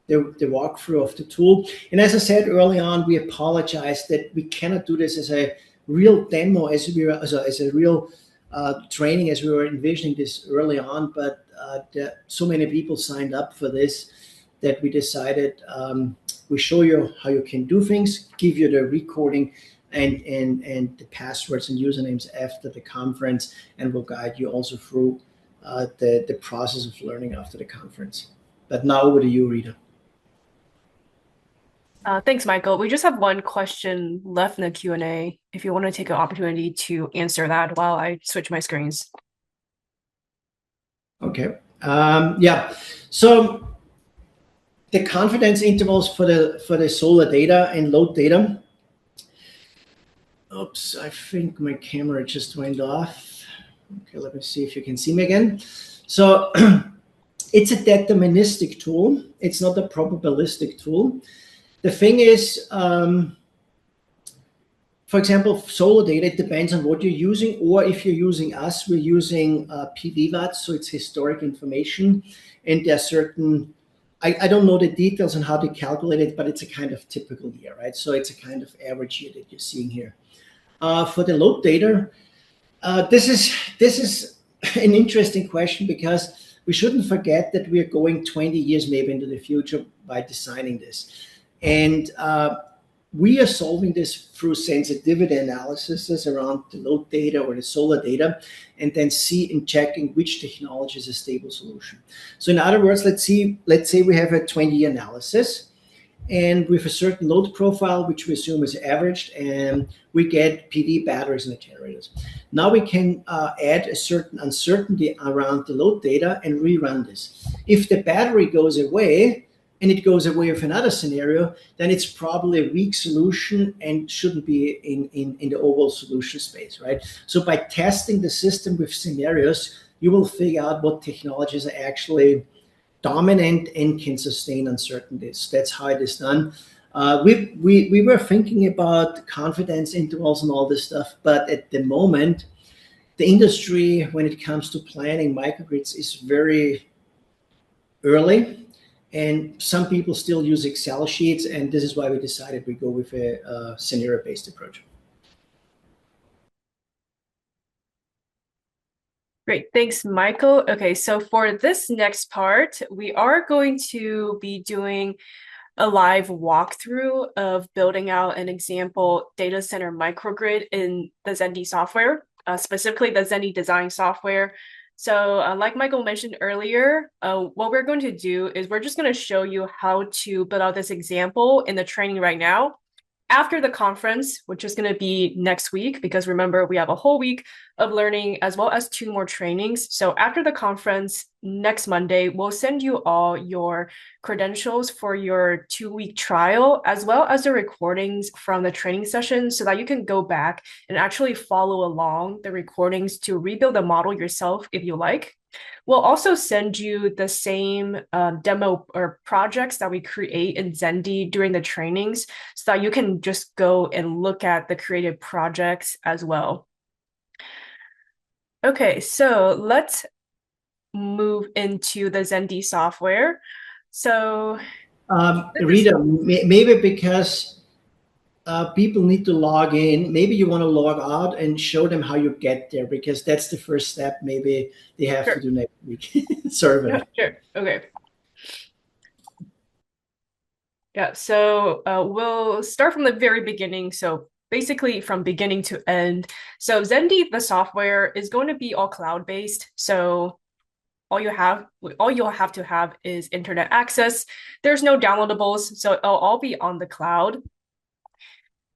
the walkthrough of the tool. And as I said early on, we apologize that we cannot do this as a real demo, as a real training as we were envisioning this early on, but so many people signed up for this that we decided we show you how you can do things, give you the recording and the passwords and usernames after the conference, and we'll guide you also through the process of learning after the conference. But now over to you, Rita. Thanks, Michael. We just have one question left in the Q&A, if you want to take an opportunity to answer that while I switch my screens. Okay. Yeah. So the confidence intervals for the solar data and load data. Oops, I think my camera just went off. Okay, let me see if you can see me again. So it's a deterministic tool. It's not a probabilistic tool. The thing is, for example, solar data, it depends on what you're using, or if you're using us, we're using PV watts, so it's historic information. And there are certain, I don't know the details on how they calculate it, but it's a kind of typical year, right? So it's a kind of average year that you're seeing here. For the load data, this is an interesting question, because we shouldn't forget that we are going 20 years maybe into the future by designing this. And we are solving this through sensitivity analysis around the load data or the solar data, and then see and checking which technology is a stable solution. So in other words, let's say we have a 20-year analysis, and with a certain load profile, which we assume is averaged, and we get PV batteries and the generators. Now we can add a certain uncertainty around the load data and rerun this. If the battery goes away, and it goes away with another scenario, then it's probably a weak solution and shouldn't be in the overall solution space, right? So by testing the system with scenarios, you will figure out what technologies are actually dominant and can sustain uncertainties. That's how it is done. We were thinking about confidence intervals and all this stuff, but at the moment, the industry, when it comes to planning microgrids, is very early, and some people still use Excel sheets, and this is why we decided we go with a scenario-based approach. Great, thanks, Michael. Okay, so for this next part, we are going to be doing a live walkthrough of building out an example data center microgrid in the Xendee software, specifically the Xendee design software. So like Michael mentioned earlier, what we're going to do is we're just going to show you how to build out this example in the training right now. After the conference, which is going to be next week, because remember, we have a whole week of learning as well as 2 more trainings. So after the conference next Monday, we'll send you all your credentials for your 2-week trial, as well as the recordings from the training session so that you can go back and actually follow along the recordings to rebuild the model yourself if you like. We'll also send you the same demo or projects that we create in Xendee during the trainings so that you can just go and look at the created projects as well. Okay, so let's move into the Xendee software. So Rita, maybe because people need to log in, maybe you want to log out and show them how you get there, because that's the first step maybe they have to do next week. Sorry about that. Sure, okay. Yeah, so we'll start from the very beginning. So basically from beginning to end. So Xendee, the software, is going to be all cloud-based. So all you'll have to have is internet access. There's no downloadables, so it'll all be on the cloud.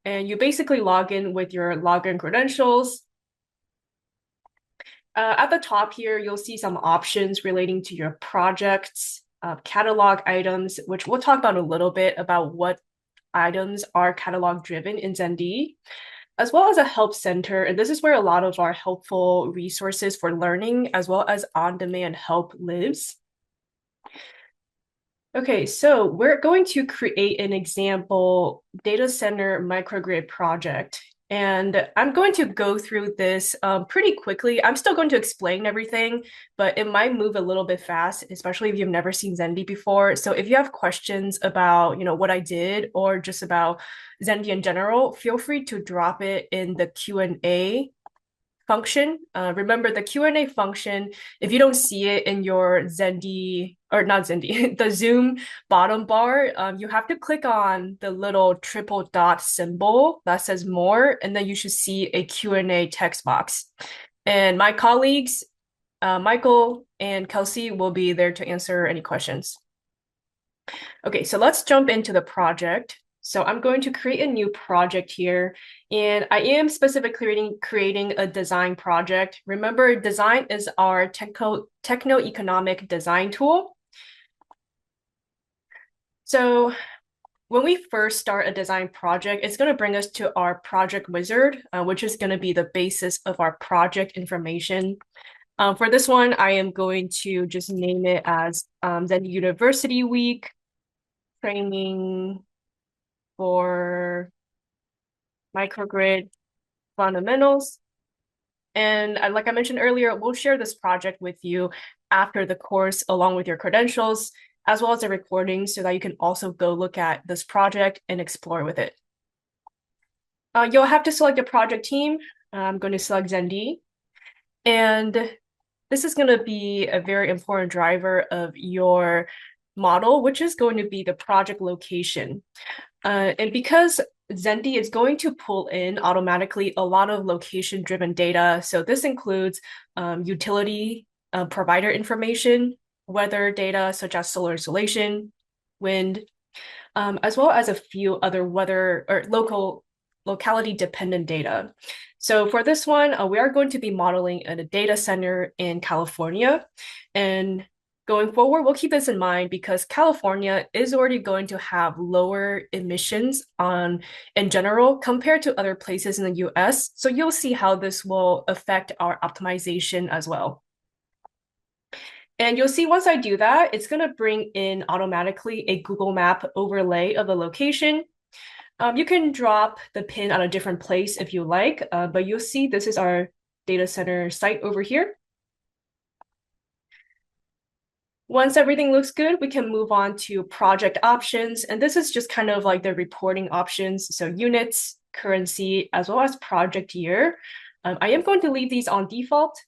And you basically log in with your login credentials. At the top here, you'll see some options relating to your projects, catalog items, which we'll talk about a little bit about what items are catalog driven in Xendee, as well as a help center. And this is where a lot of our helpful resources for learning as well as on-demand help lives. Okay, so we're going to create an example data center microgrid project. And I'm going to go through this pretty quickly. I'm still going to explain everything, but it might move a little bit fast, especially if you've never seen Xendee before. So if you have questions about, what I did or just about Xendee in general, feel free to drop it in the Q&A function. Remember the Q&A function, if you don't see it in your Xendee, or not Xendee, the Zoom bottom bar, you have to click on the little triple dot symbol that says more, and then you should see a Q&A text box. And my colleagues, Michael and Kelsey, will be there to answer any questions. Okay, so let's jump into the project. So I'm going to create a new project here, and I am specifically creating a design project. Remember, design is our techno-economic design tool. So when we first start a design project, it's going to bring us to our project wizard, which is going to be the basis of our project information. For this one, I am going to just name it as Xendee University Week Training for Microgrid Fundamentals. And like I mentioned earlier, we'll share this project with you after the course along with your credentials, as well as the recording, so that you can also go look at this project and explore with it. You'll have to select a project team. I'm going to select Xendee. And this is going to be a very important driver of your model, which is going to be the project location. And because Xendee is going to pull in automatically a lot of location-driven data, so this includes utility provider information, weather data such as solar insolation, wind, as well as a few other weather or locality dependent data. So for this one, we are going to be modeling in a data center in California. And going forward, we'll keep this in mind because California is already going to have lower emissions in general compared to other places in the US. So you'll see how this will affect our optimization as well. And you'll see once I do that, it's going to bring in automatically a Google Map overlay of the location. You can drop the pin on a different place if you like, but you'll see this is our data center site over here. Once everything looks good, we can move on to project options. And this is just kind of like the reporting options. So units, currency, as well as project year. I am going to leave these on default.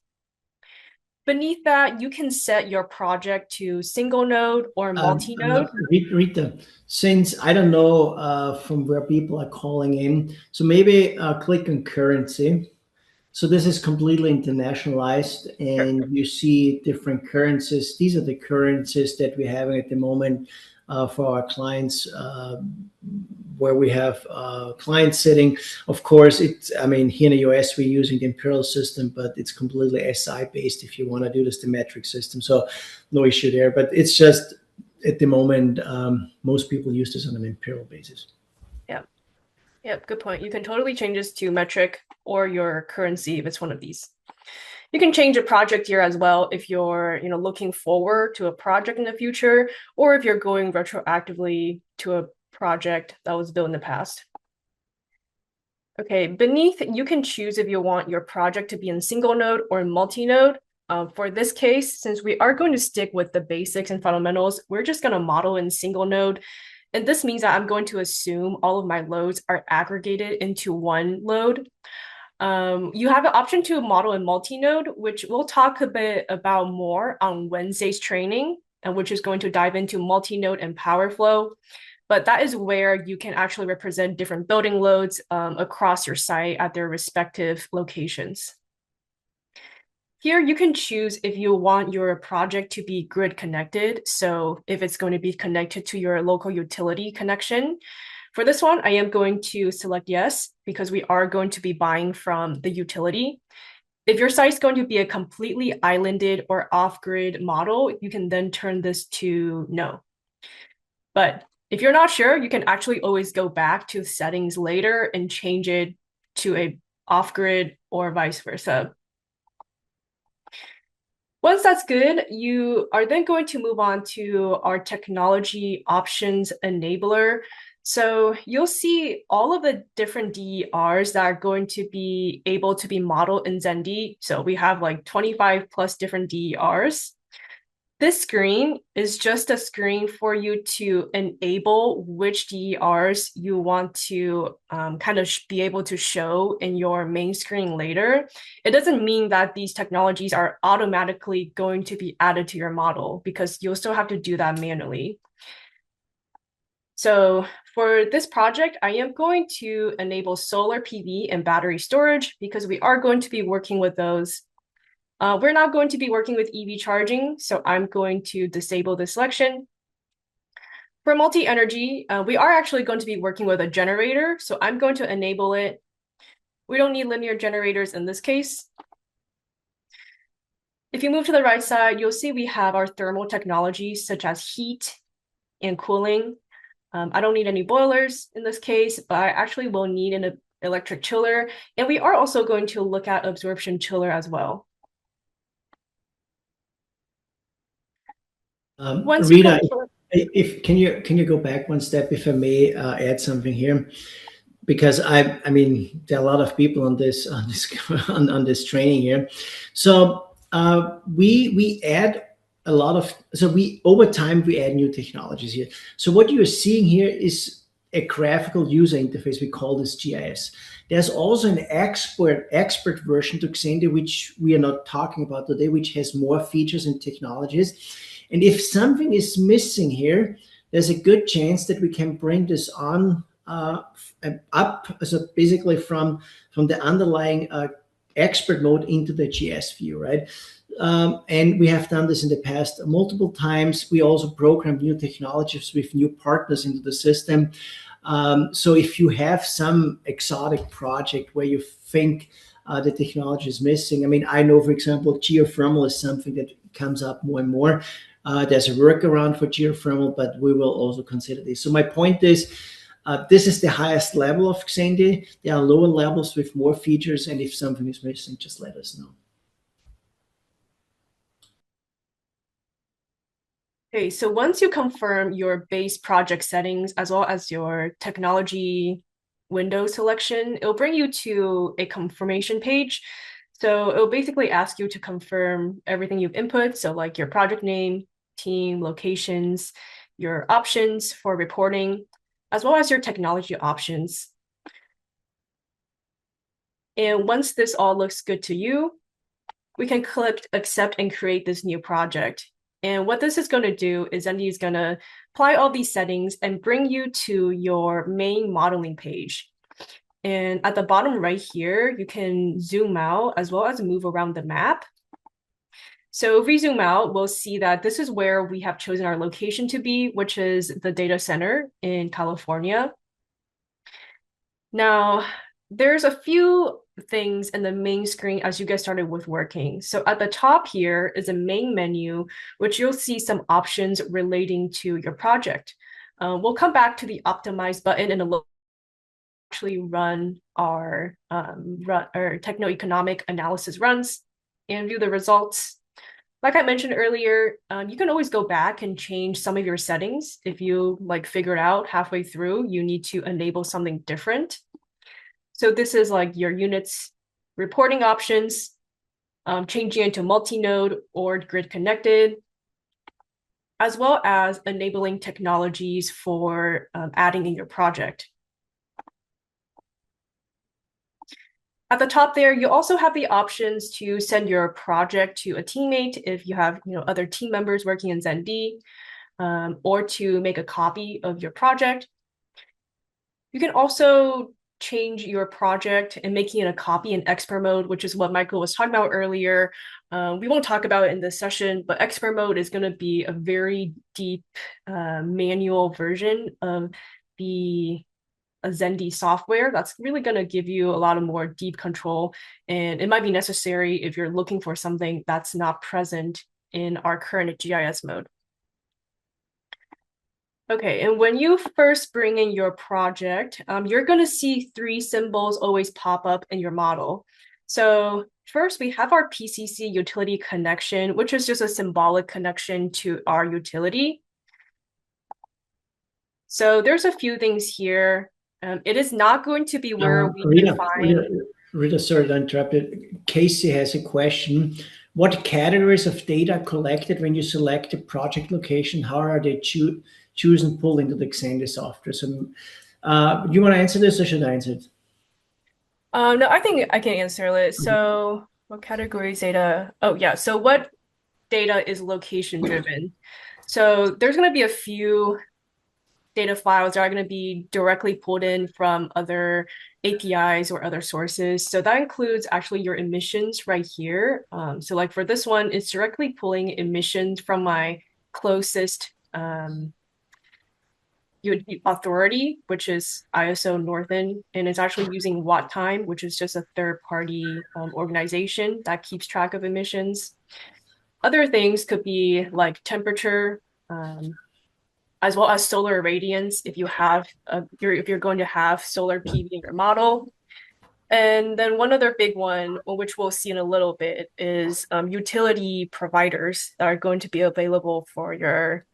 Beneath that, you can set your project to single node or multi-node. Rita, since I don't know from where people are calling in, so maybe click on currency. So this is completely internationalized, and you see different currencies. These are the currencies that we're having at the moment for our clients, where we have clients sitting. Of course, I mean, here in the US, we're using the imperial system, but it's completely SI based if you want to do this, the metric system. So no issue there, but it's just at the moment, most people use this on an imperial basis. Yeah. Yep, good point. You can totally change this to metric or your currency if it's one of these. You can change a project year as well if you're, looking forward to a project in the future, or if you're going retroactively to a project that was built in the past. Okay, beneath, you can choose if you want your project to be in single node or multi-node. For this case, since we are going to stick with the basics and fundamentals, we're just going to model in single node. And this means that I'm going to assume all of my loads are aggregated into one load. You have the option to model in multi-node, which we'll talk a bit about more on Wednesday's training, and which is going to dive into multi-node and power flow. But that is where you can actually represent different building loads across your site at their respective locations. Here, you can choose if you want your project to be grid connected. So if it's going to be connected to your local utility connection. For this one, I am going to select yes, because we are going to be buying from the utility. If your site is going to be a completely islanded or off-grid model, you can then turn this to no. But if you're not sure, you can actually always go back to settings later and change it to a off-grid or vice versa. Once that's good, you are then going to move on to our technology options enabler. So you'll see all of the different DERs that are going to be able to be modeled in Xendee. So we have like 25 plus different DERs. This screen is just a screen for you to enable which DERs you want to kind of be able to show in your main screen later. It doesn't mean that these technologies are automatically going to be added to your model, because you'll still have to do that manually. So for this project, I am going to enable solar PV and battery storage because we are going to be working with those. We're not going to be working with EV charging, so I'm going to disable this selection. For multi-energy, we are actually going to be working with a generator, so I'm going to enable it. We don't need linear generators in this case. If you move to the right side, you'll see we have our thermal technologies such as heat and cooling. I don't need any boilers in this case, but I actually will need an electric chiller. And we are also going to look at absorption chiller as well. Rita, can you go back one step, if I may add something here? Because I mean, there are a lot of people on this training here. So we add a lot of, over time we add new technologies here. So what you're seeing here is a graphical user interface. We call this GIS. There's also an expert version to Xendee, which we are not talking about today, which has more features and technologies. And if something is missing here, there's a good chance that we can bring this on up, so basically from the underlying expert mode into the GS view, right? And we have done this in the past multiple times. We also program new technologies with new partners into the system. So if you have some exotic project where you think the technology is missing, I mean, I know, for example, geothermal is something that comes up more and more. There's a workaround for geothermal, but we will also consider this. So my point is, this is the highest level of Xendee. There are lower levels with more features, and if something is missing, just let us know. Okay, so once you confirm your base project settings as well as your technology window selection, it'll bring you to a confirmation page. So it'll basically ask you to confirm everything you've input. So like your project name, team, locations, your options for reporting, as well as your technology options. And once this all looks good to you, we can click accept and create this new project. And what this is going to do is Xendee is going to apply all these settings and bring you to your main modeling page. And at the bottom right here, you can zoom out as well as move around the map. So if we zoom out, we'll see that this is where we have chosen our location to be, which is the data center in California. Now, there's a few things in the main screen as you get started with working. So at the top here is a main menu, which you'll see some options relating to your project. We'll come back to the optimize button in a little, actually run our techno-economic analysis runs and view the results. Like I mentioned earlier, you can always go back and change some of your settings if you like figured out halfway through you need to enable something different. So this is like your units reporting options, changing into multi-node or grid connected, as well as enabling technologies for adding in your project. At the top there, you also have the options to send your project to a teammate if you have other team members working in Xendee, or to make a copy of your project. You can also change your project and making it a copy in expert mode, which is what Michael was talking about earlier. We won't talk about it in this session, but expert mode is going to be a very deep manual version of the Xendee software that's really going to give you a lot of more deep control, and it might be necessary if you're looking for something that's not present in our current GIS mode. Okay, and when you first bring in your project, you're going to see three symbols always pop up in your model. So first, we have our PCC utility connection, which is just a symbolic connection to our utility. So there's a few things here. It is not going to be where we define. Rita, sorry to interrupt you. Casey has a question. What categories of data collected when you select a project location? How are they choose and pull into the Xendee software? So, do you want to answer this, or should I answer it? No, I think I can answer it. So, what categories data? Oh, yeah. So, what data is location driven? So, there's going to be a few data files that are going to be directly pulled in from other APIs or other sources. So that includes actually your emissions right here. So like for this one, it's directly pulling emissions from my closest authority, which is ISO Northern, and it's actually using Watt Time, which is just a third-party organization that keeps track of emissions. Other things could be like temperature, as well as solar irradiance if you have if you're going to have solar PV in your model. And then one other big one, which we'll see in a little bit, is utility providers that are going to be available for your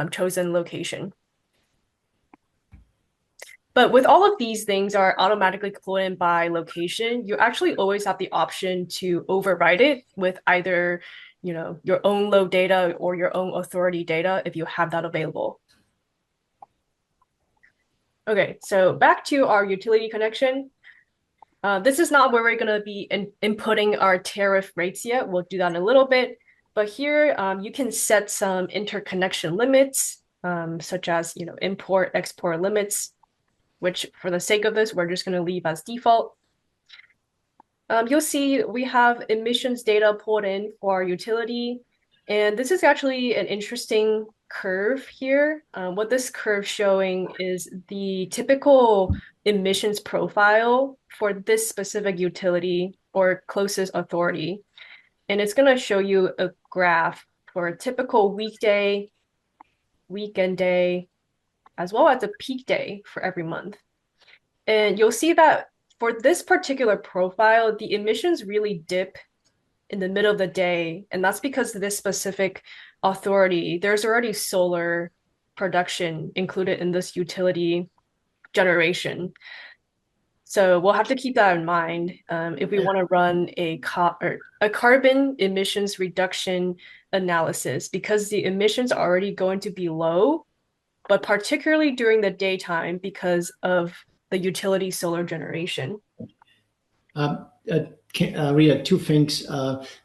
chosen location. But with all of these things are automatically pulled in by location, you actually always have the option to override it with either your own load data or your own authority data if you have that available. Okay, so back to our utility connection. This is not where we're going to be inputting our tariff rates yet. We'll do that in a little bit. But here you can set some interconnection limits, such as import, export limits, which for the sake of this, we're just going to leave as default. You'll see we have emissions data pulled in for our utility. And this is actually an interesting curve here. What this curve showing is the typical emissions profile for this specific utility or closest authority. And it's going to show you a graph for a typical weekday, weekend day, as well as a peak day for every month. And you'll see that for this particular profile, the emissions really dip in the middle of the day. And that's because this specific authority, there's already solar production included in this utility generation. So we'll have to keep that in mind if we want to run a carbon emissions reduction analysis, because the emissions are already going to be low, but particularly during the daytime because of the utility solar generation. Rita, two things.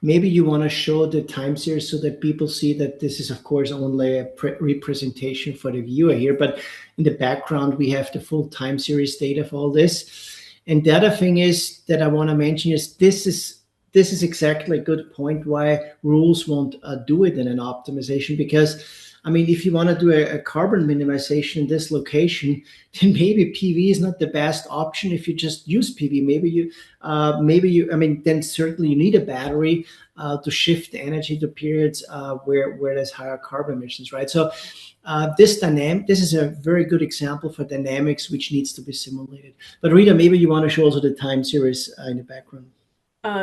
Maybe you want to show the time series so that people see that this is, of course, only a representation for the viewer here, but in the background, we have the full time series data for all this. And the other thing is that I want to mention is this is exactly a good point why rules won't do it in an optimization, because I mean, if you want to do a carbon minimization in this location, then maybe PV is not the best option. If you just use PV, I mean, then certainly you need a battery to shift the energy to periods where there's higher carbon emissions, right? So this is a very good example for dynamics which needs to be simulated. But Rita, maybe you want to show also the time series in the background.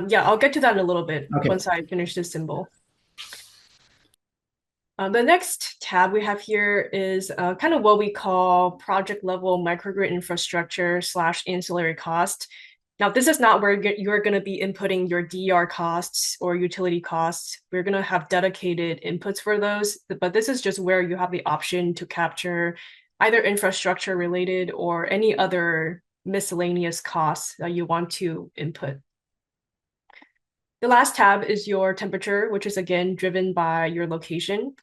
Yeah, I'll get to that in a little bit Okay. once I finish this symbol. The next tab we have here is kind of what we call project level microgrid infrastructure / ancillary cost. Now, this is not where you're going to be inputting your DER costs or utility costs. We're going to have dedicated inputs for those, but this is just where you have the option to capture either infrastructure related or any other miscellaneous costs that you want to input. The last tab is your temperature, which is again driven by your location.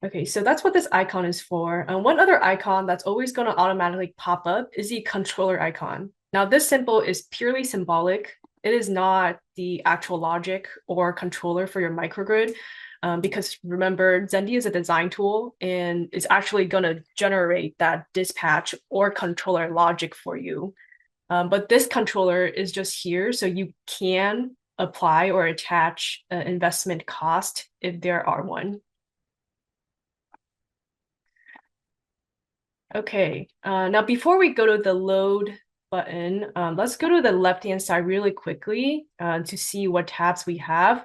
Okay, so that's what this icon is for. One other icon that's always going to automatically pop up is the controller icon. Now, this symbol is purely symbolic. It is not the actual logic or controller for your microgrid, because remember, Xendee is a design tool and is actually going to generate that dispatch or controller logic for you. But this controller is just here, so you can apply or attach an investment cost if there are one. Okay, now before we go to the load button, let's go to the left-hand side really quickly to see what tabs we have.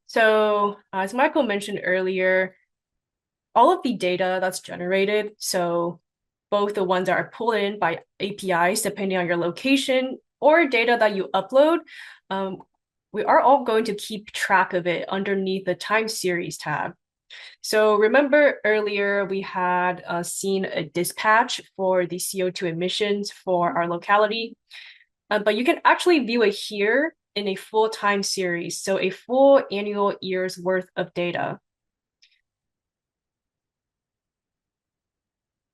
So as Michael mentioned earlier, all of the data that's generated, so both the ones that are pulled in by APIs, depending on your location, or data that you upload, we are all going to keep track of it underneath the time series tab. So remember earlier we had seen a dispatch for the CO2 emissions for our locality, but you can actually view it here in a full time series, so a full annual year's worth of data.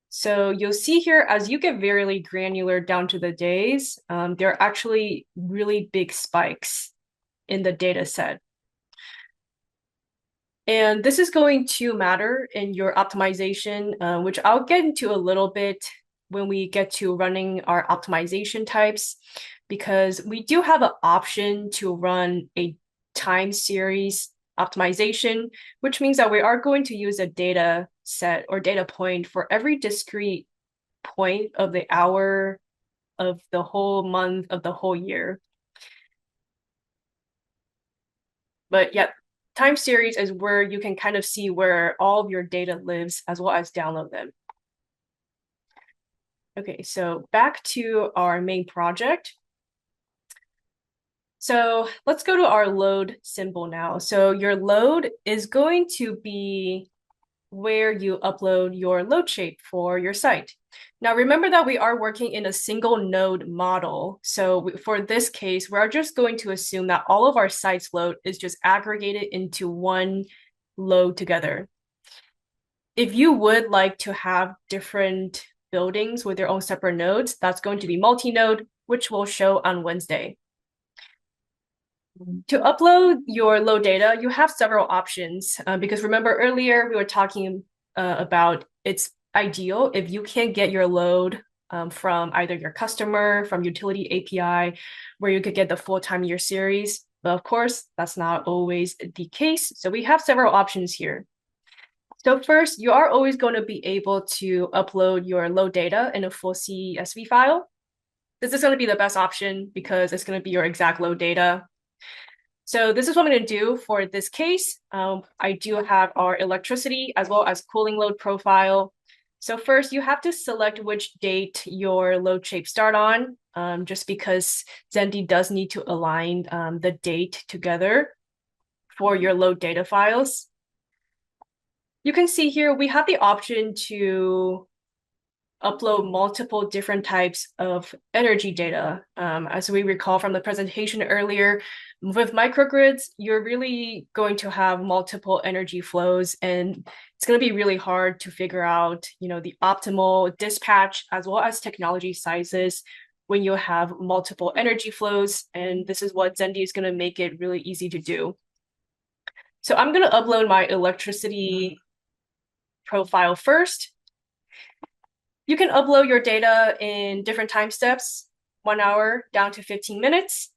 So you'll see here, as you get very granular down to the days, there are actually really big spikes in the data set. And this is going to matter in your optimization, which I'll get into a little bit when we get to running our optimization types, because we do have an option to run a time series optimization, which means that we are going to use a data set or data point for every discrete point of the hour, of the whole month, of the whole year. But yeah, time series is where you can kind of see where all of your data lives as well as download them. Okay, so back to our main project. So let's go to our load symbol now. So your load is going to be where you upload your load shape for your site. Now, remember that we are working in a single node model. So for this case, we're just going to assume that all of our site's load is just aggregated into one load together. If you would like to have different buildings with their own separate nodes. That's going to be multi-node, which will show on Wednesday. To upload your load data, you have several options because remember earlier we were talking about it's ideal if you can get your load from either your customer, from utility API, where you could get the full time year series. But of course, that's not always the case. So we have several options here. So first, you are always going to be able to upload your load data in a full CSV file. This is going to be the best option because it's going to be your exact load data. So this is what I'm going to do for this case. I do have our electricity as well as cooling load profile. So first, you have to select which date your load shape start on, just because Xendee does need to align the date together for your load data files. You can see here we have the option to upload multiple different types of energy data. As we recall from the presentation earlier, with microgrids, you're really going to have multiple energy flows, and it's going to be really hard to figure out, the optimal dispatch as well as technology sizes when you have multiple energy flows. And this is what Xendee is going to make it really easy to do. So I'm going to upload my electricity profile first. You can upload your data in different time steps, 1 hour down to 15 minutes.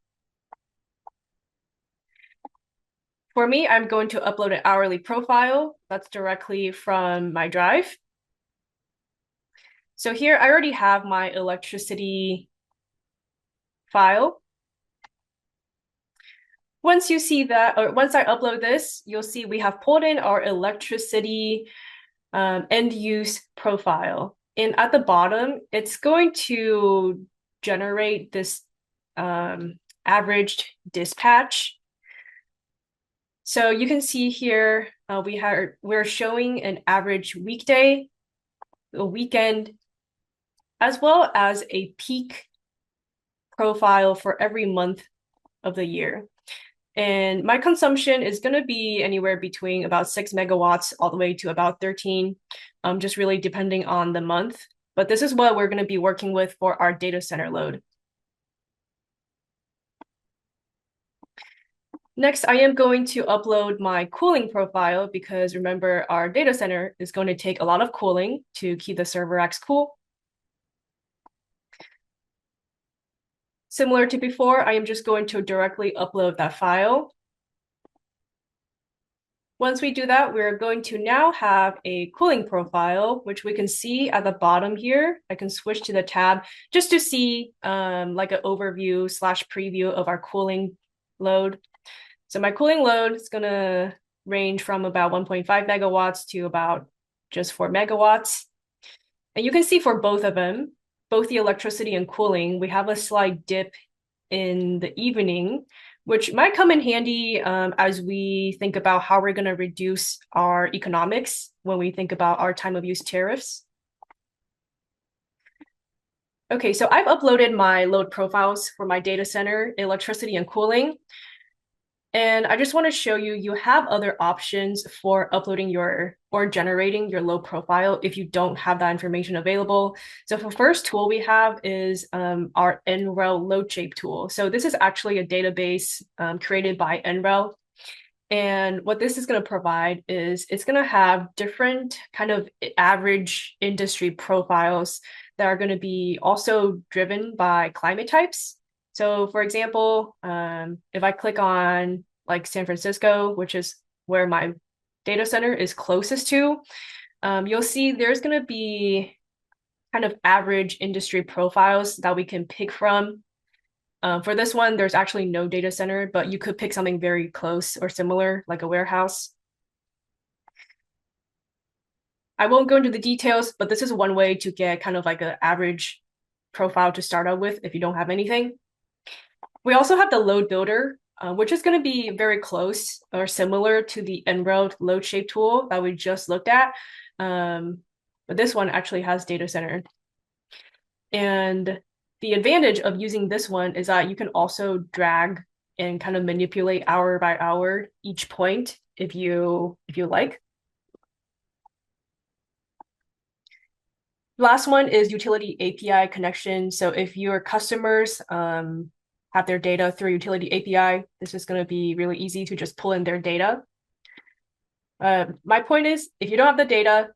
For me, I'm going to upload an hourly profile. That's directly from my drive. So here I already have my electricity file. Once you see that, or once I upload this, you'll see we have pulled in our electricity end use profile. And at the bottom, it's going to generate this averaged dispatch. So you can see here, we're showing an average weekday, a weekend, as well as a peak profile for every month of the year. And my consumption is going to be anywhere between about 6 megawatts all the way to about 13, just really depending on the month. But this is what we're going to be working with for our data center load. Next, I am going to upload my cooling profile because remember, our data center is going to take a lot of cooling to keep the server racks cool. Similar to before, I am just going to directly upload that file. Once we do that, we're going to now have a cooling profile, which we can see at the bottom here. I can switch to the tab just to see like an overview / preview of our cooling load. So my cooling load is going to range from about 1.5 megawatts to about just 4 megawatts. And you can see for both of them, both the electricity and cooling, we have a slight dip in the evening, which might come in handy as we think about how we're going to reduce our economics when we think about our time of use tariffs. Okay, so I've uploaded my load profiles for my data center, electricity and cooling. And I just want to show you, you have other options for uploading or generating your load profile if you don't have that information available. So the first tool we have is our NREL load shape tool. So this is actually a database created by NREL. And what this is going to provide is it's going to have different kind of average industry profiles that are going to be also driven by climate types. So for example, if I click on like San Francisco, which is where my data center is closest to, you'll see there's going to be kind of average industry profiles that we can pick from. For this one, there's actually no data center, but you could pick something very close or similar, like a warehouse. I won't go into the details, but this is one way to get kind of like an average profile to start out with if you don't have anything. We also have the load builder, which is going to be very close or similar to the NREL load shape tool that we just looked at. But this one actually has data center. And the advantage of using this one is that you can also drag and kind of manipulate hour by hour each point if you like. Last one is utility API connection. So if your customers have their data through utility API, this is going to be really easy to just pull in their data. My point is, if you don't have the data,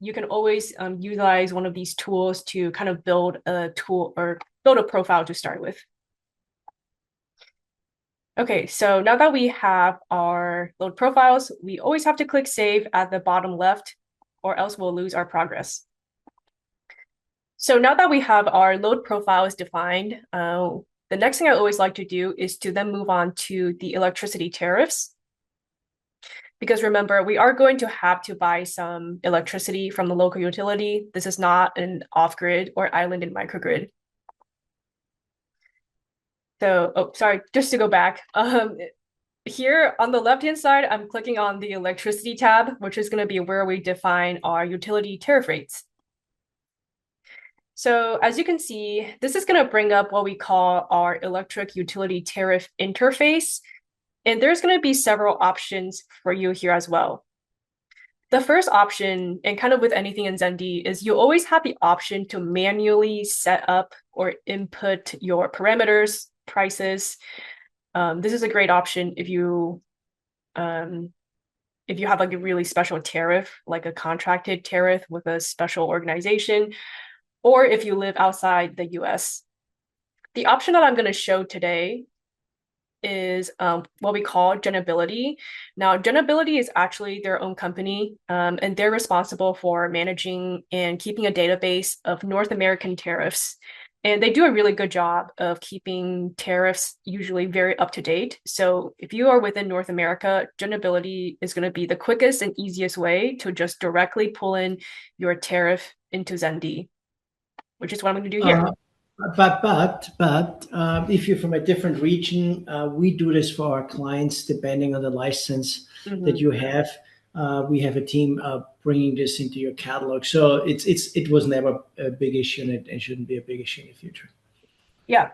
you can always utilize one of these tools to kind of build a tool or build a profile to start with. Okay, so now that we have our load profiles, we always have to click save at the bottom left, or else we'll lose our progress. So now that we have our load profiles defined, the next thing I always like to do is to then move on to the electricity tariffs. Because remember, we are going to have to buy some electricity from the local utility. This is not an off-grid or islanded microgrid. So, oh, sorry, just to go back. Here on the left-hand side, I'm clicking on the electricity tab, which is going to be where we define our utility tariff rates. So as you can see, this is going to bring up what we call our electric utility tariff interface. And there's going to be several options for you here as well. The first option, and kind of with anything in Xendee, is you always have the option to manually set up or input your parameters, prices. This is a great option if you have like a really special tariff, like a contracted tariff with a special organization, or if you live outside the US. The option that I'm going to show today is what we call Genability. Now, Genability is actually their own company, and they're responsible for managing and keeping a database of North American tariffs. And they do a really good job of keeping tariffs usually very up to date. So if you are within North America, Genability is going to be the quickest and easiest way to just directly pull in your tariff into Xendee, which is what I'm going to do here. But if you're from a different region, we do this for our clients depending on the license that you have. We have a team bringing this into your catalog, so it was never a big issue, and it shouldn't be a big issue in the future. Yeah.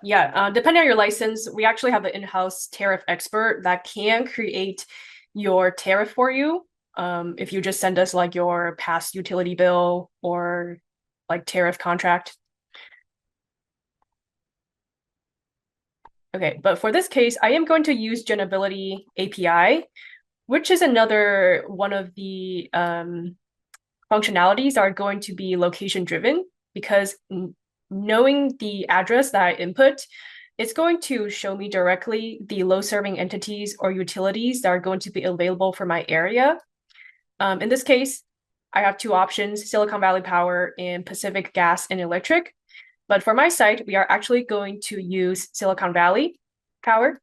Depending on your license, we actually have an in-house tariff expert that can create your tariff for you. If you just send us like your past utility bill or like tariff contract. Okay, but for this case, I am going to use Genability API, which is another one of the functionalities are going to be location driven, because knowing the address that I input, it's going to show me directly the load serving entities or utilities that are going to be available for my area. In this case, I have two options, Silicon Valley Power and Pacific Gas and Electric. But for my site, we are actually going to use Silicon Valley Power.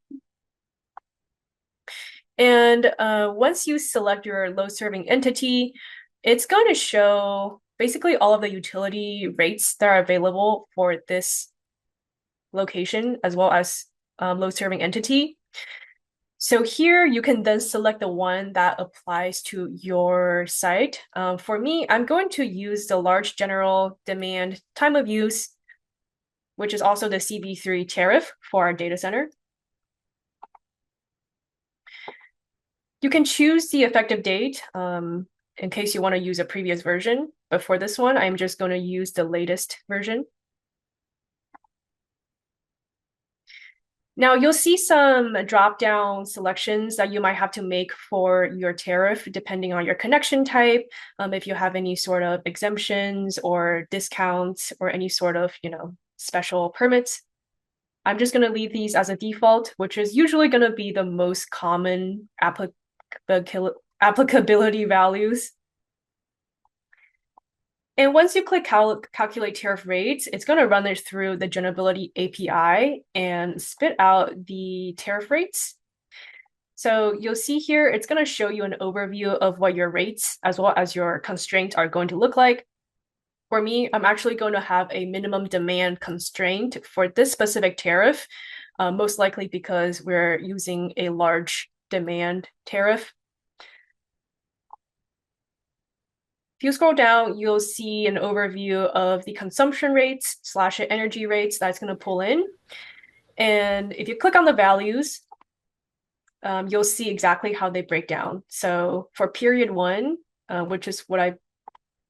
And once you select your load serving entity, it's going to show basically all of the utility rates that are available for this location, as well as load serving entity. So here you can then select the one that applies to your site. For me, I'm going to use the large general demand time of use, which is also the CB3 tariff for our data center. You can choose the effective date in case you want to use a previous version. But for this one, I'm just going to use the latest version. Now you'll see some drop-down selections that you might have to make for your tariff, depending on your connection type, if you have any sort of exemptions or discounts or any sort of, special permits. I'm just going to leave these as a default, which is usually going to be the most common applicability values. And once you click calculate tariff rates, it's going to run it through the Genability API and spit out the tariff rates. So you'll see here, it's going to show you an overview of what your rates as well as your constraints are going to look like. For me, I'm actually going to have a minimum demand constraint for this specific tariff, most likely because we're using a large demand tariff. If you scroll down, you'll see an overview of the consumption rates / energy rates that's going to pull in. And if you click on the values, you'll see exactly how they break down. So for period 1, which is what I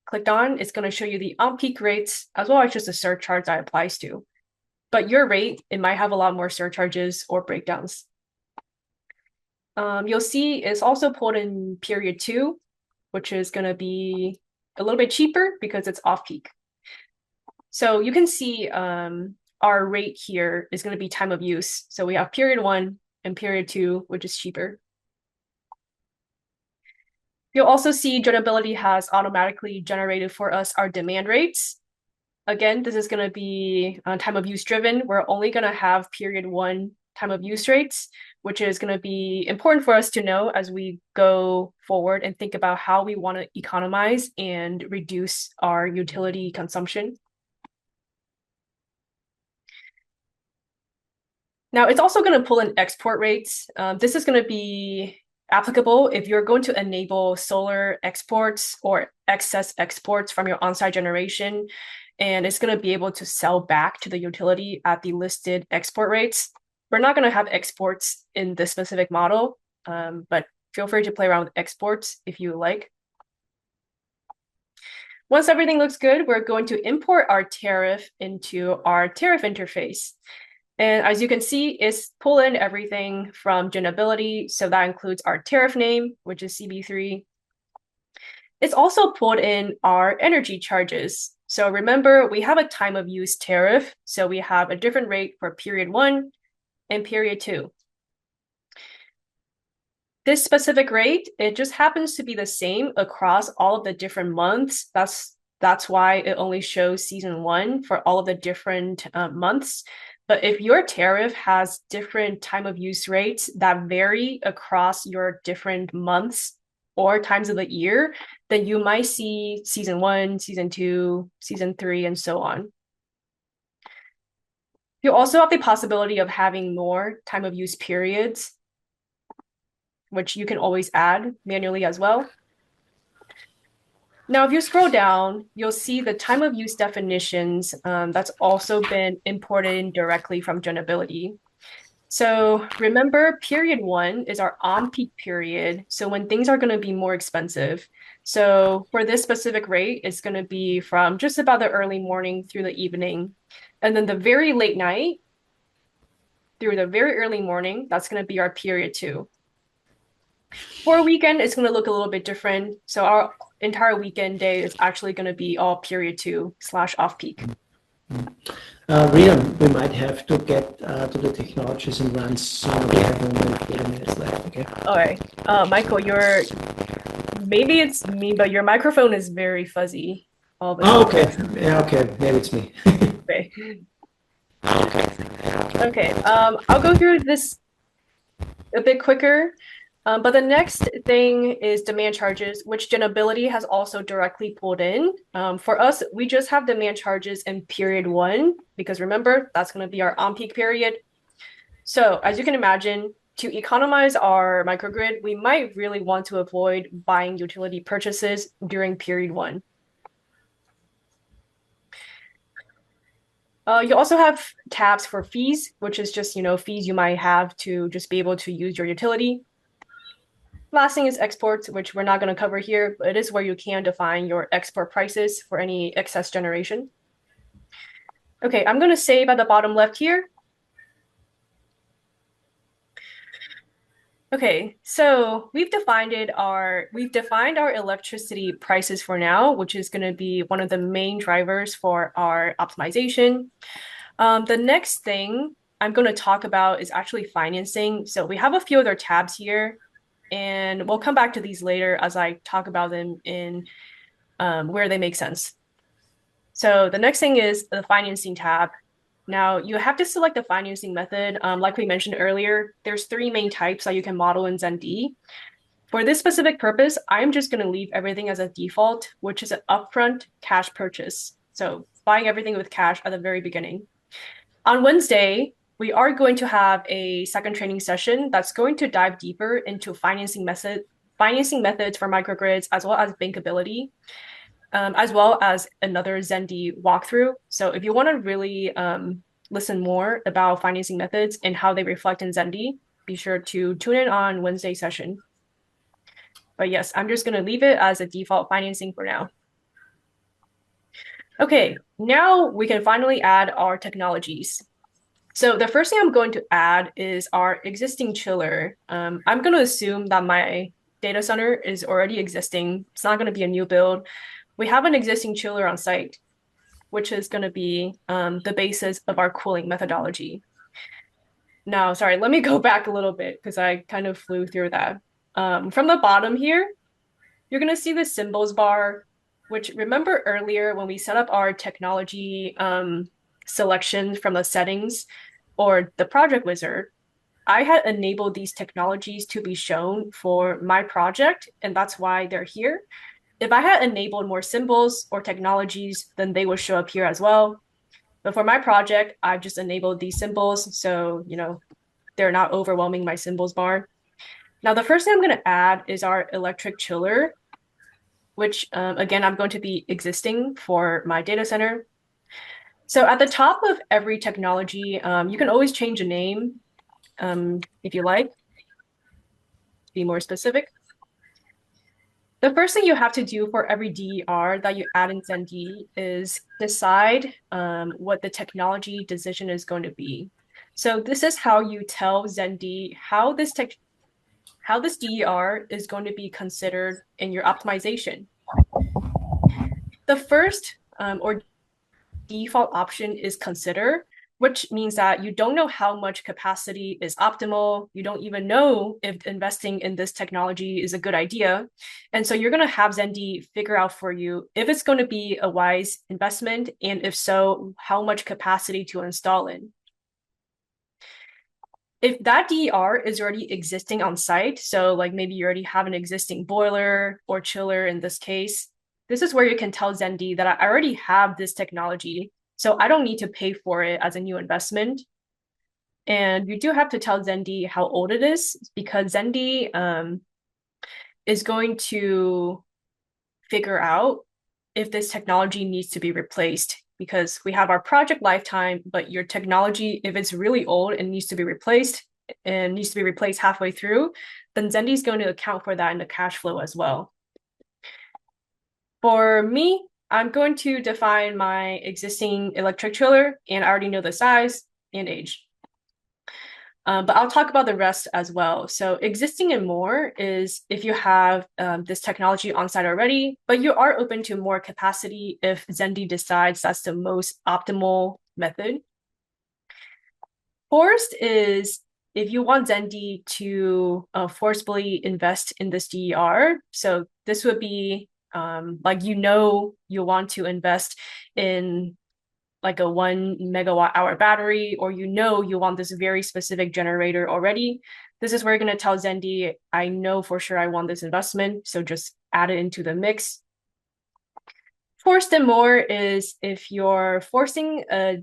clicked on, it's going to show you the on-peak rates as well as just the surcharge that applies to. But your rate, it might have a lot more surcharges or breakdowns. You'll see it's also pulled in period 2, which is going to be a little bit cheaper because it's off-peak. So you can see our rate here is going to be time of use. So we have period 1 and period 2, which is cheaper. You'll also see Generability has automatically generated for us our demand rates. Again, this is going to be time of use driven. We're only going to have period 1 time of use rates, which is going to be important for us to know as we go forward and think about how we want to economize and reduce our utility consumption. Now, it's also going to pull in export rates. This is going to be applicable if you're going to enable solar exports or excess exports from your on-site generation, and it's going to be able to sell back to the utility at the listed export rates. We're not going to have exports in this specific model, but feel free to play around with exports if you like. Once everything looks good, we're going to import our tariff into our tariff interface. And as you can see, it's pull in everything from Generability. So that includes our tariff name, which is CB3. It's also pulled in our energy charges. So remember, we have a time of use tariff. So we have a different rate for period 1 and period 2. This specific rate, it just happens to be the same across all of the different months. That's why it only shows season 1 for all of the different months. But if your tariff has different time of use rates that vary across your different months or times of the year, then you might see season 1, season 2, season 3, and so on. You also have the possibility of having more time of use periods, which you can always add manually as well. Now, if you scroll down, you'll see the time of use definitions that's also been imported directly from Generability. So remember, period 1 is our on-peak period. So when things are going to be more expensive. So for this specific rate, it's going to be from just about the early morning through the evening. And then the very late night through the very early morning, that's going to be our period 2. For a weekend, it's going to look a little bit different. So our entire weekend day is actually going to be all period 2 / off-peak. Rita, we might have to get to the technologies and runs. So we have only 40 minutes left. Okay. All right. Michael, maybe it's me, but your microphone is very fuzzy. Oh, okay. Yeah, okay. Maybe it's me. Okay. Okay. I'll go through this a bit quicker. But the next thing is demand charges, which Generability has also directly pulled in. For us, we just have demand charges in period 1, because remember, that's going to be our on-peak period. So as you can imagine, to economize our microgrid, we might really want to avoid buying utility purchases during period 1. You also have tabs for fees, which is just, fees you might have to just be able to use your utility. Last thing is exports, which we're not going to cover here, but it is where you can define your export prices for any excess generation. Okay, I'm going to save at the bottom left here. Okay, so we've defined our electricity prices for now, which is going to be one of the main drivers for our optimization. The next thing I'm going to talk about is actually financing. So we have a few other tabs here, and we'll come back to these later as I talk about them in where they make sense. So the next thing is the financing tab. Now you have to select the financing method. Like we mentioned earlier, there's 3 main types that you can model in Xendee. For this specific purpose, I'm just going to leave everything as a default, which is an upfront cash purchase. So buying everything with cash at the very beginning. On Wednesday, we are going to have a second training session that's going to dive deeper into financing methods for microgrids, as well as bankability, as well as another Xendee walkthrough. So if you want to really listen more about financing methods and how they reflect in Xendee, be sure to tune in on Wednesday session. But yes, I'm just going to leave it as a default financing for now. Okay, now we can finally add our technologies. So the first thing I'm going to add is our existing chiller. I'm going to assume that my data center is already existing. It's not going to be a new build. We have an existing chiller on site, which is going to be the basis of our cooling methodology. Now, sorry, let me go back a little bit because I kind of flew through that. From the bottom here, you're going to see the symbols bar, which remember earlier when we set up our technology selections from the settings or the project wizard, I had enabled these technologies to be shown for my project, and that's why they're here. If I had enabled more symbols or technologies, then they would show up here as well. But for my project, I've just enabled these symbols, so they're not overwhelming my symbols bar. Now, the first thing I'm going to add is our electric chiller, which again, I'm going to be existing for my data center. So at the top of every technology, you can always change a name if you like, to be more specific. The first thing you have to do for every DER that you add in Xendee is decide what the technology decision is going to be. So this is how you tell Xendee how this DER is going to be considered in your optimization. The first or default option is consider, which means that you don't know how much capacity is optimal. You don't even know if investing in this technology is a good idea. And so you're going to have Xendee figure out for you if it's going to be a wise investment, and if so, how much capacity to install in. If that DER is already existing on site, so like maybe you already have an existing boiler or chiller in this case, this is where you can tell Xendee that I already have this technology, so I don't need to pay for it as a new investment. And you do have to tell Xendee how old it is, because Xendee is going to figure out if this technology needs to be replaced, because we have our project lifetime, but your technology, if it's really old and needs to be replaced halfway through, then Xendee is going to account for that in the cash flow as well. For me, I'm going to define my existing electric chiller, and I already know the size and age. But I'll talk about the rest as well. So existing and more is if you have this technology on site already, but you are open to more capacity if Xendee decides that's the most optimal method. Forced is if you want Xendee to forcibly invest in this DER. So this would be like you want to invest in like a 1 megawatt hour battery, or you want this very specific generator already. This is where you're going to tell Xendee, I know for sure I want this investment, so just add it into the mix. Forced and more is if you're forcing a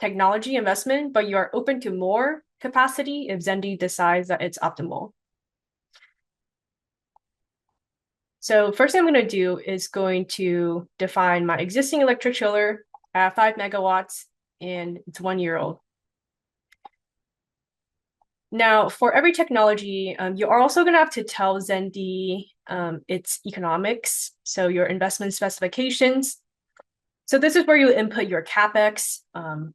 technology investment, but you're open to more capacity if Xendee decides that it's optimal. So first thing I'm going to do is going to define my existing electric chiller at 5 megawatts, and it's 1 year old. Now, for every technology, you are also going to have to tell Xendee its economics, so your investment specifications. So this is where you input your CapEx,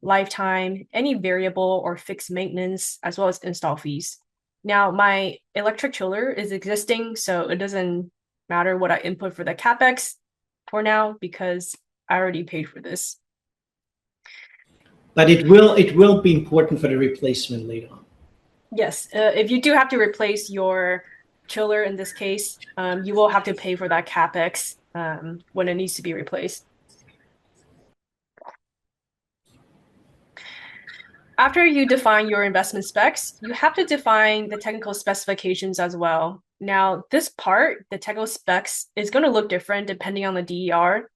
lifetime, any variable or fixed maintenance, as well as install fees. Now, my electric chiller is existing, so it doesn't matter what I input for the CapEx for now, because I already paid for this. But it will be important for the replacement later on. Yes, if you do have to replace your chiller in this case, you will have to pay for that CapEx when it needs to be replaced. After you define your investment specs, you have to define the technical specifications as well. Now, this part, the technical specs, is going to look different depending on the DER.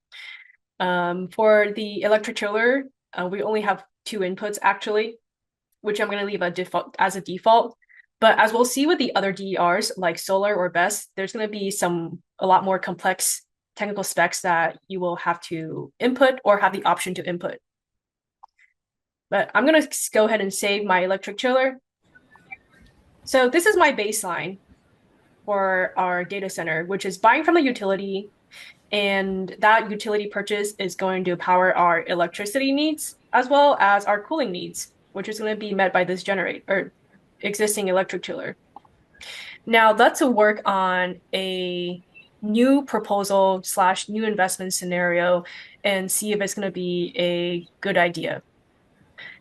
For the electric chiller, we only have 2 inputs actually, which I'm going to leave as a default. But as we'll see with the other DERs, like solar or BESS, there's going to be a lot more complex technical specs that you will have to input or have the option to input. But I'm going to go ahead and save my electric chiller. So this is my baseline for our data center, which is buying from the utility And that utility purchase is going to power our electricity needs as well as our cooling needs, which is going to be met by this generator or existing electric chiller. Now let's work on a new proposal / new investment scenario and see if it's going to be a good idea.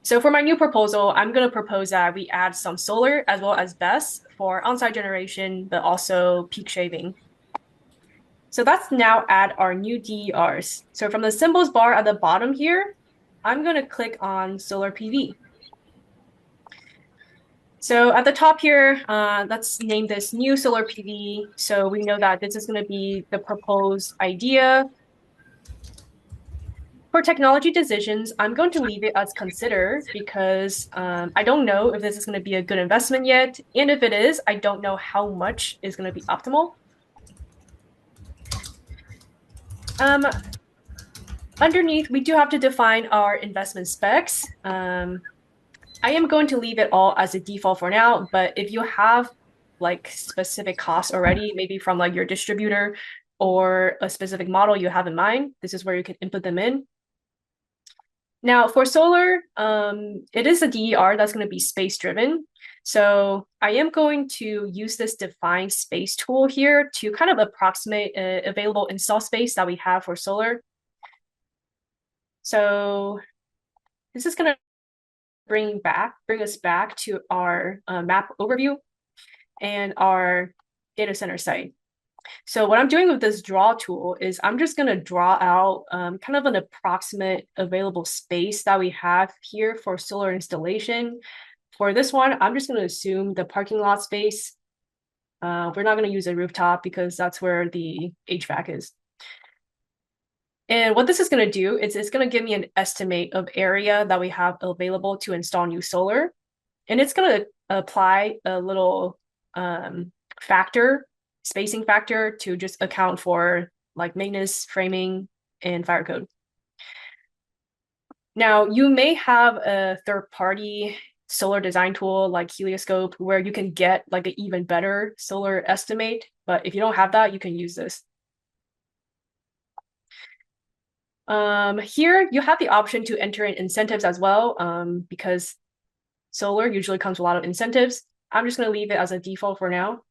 So for my new proposal, I'm going to propose that we add some solar as well as BESS for on-site generation, but also peak shaving. So let's now add our new DERs. So from the symbols bar at the bottom here, I'm going to click on solar PV. So at the top here, let's name this new solar PV. So we know that this is going to be the proposed idea. For technology decisions, I'm going to leave it as consider because I don't know if this is going to be a good investment yet. And if it is, I don't know how much is going to be optimal. Underneath, we do have to define our investment specs. I am going to leave it all as a default for now, but if you have like specific costs already, maybe from like your distributor or a specific model you have in mind, this is where you can input them in. Now for solar, it is a DER that's going to be space driven. So I am going to use this define space tool here to kind of approximate available install space that we have for solar. So this is going to bring us back to our map overview and our data center site. So what I'm doing with this draw tool is I'm just going to draw out kind of an approximate available space that we have here for solar installation. For this one, I'm just going to assume the parking lot space. We're not going to use a rooftop because that's where the HVAC is. And what this is going to do is it's going to give me an estimate of area that we have available to install new solar. And it's going to apply a little spacing factor to just account for like maintenance, framing, and fire code. Now, you may have a third-party solar design tool like Helioscope where you can get like an even better solar estimate. But if you don't have that, you can use this. Here you have the option to enter in incentives as well, because solar usually comes with a lot of incentives. I'm just going to leave it as a default for now.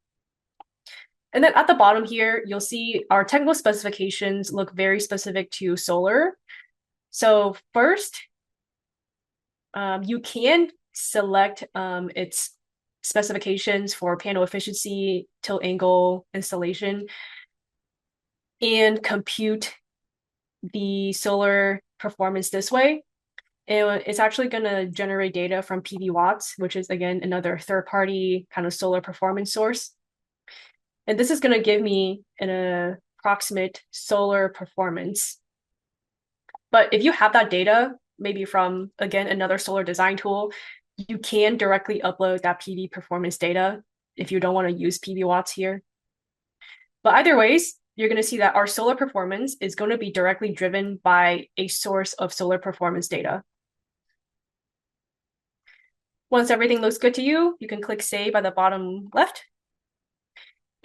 And then at the bottom here, you'll see our technical specifications look very specific to solar. So first, you can select its specifications for panel efficiency, tilt angle, installation, and compute the solar performance this way. It's actually going to generate data from PV watts, which is, again, another third-party kind of solar performance source. And this is going to give me an approximate solar performance. But if you have that data, maybe from, again, another solar design tool, you can directly upload that PV performance data if you don't want to use PV watts here. But either ways, you're going to see that our solar performance is going to be directly driven by a source of solar performance data. Once everything looks good to you, you can click Save at the bottom left.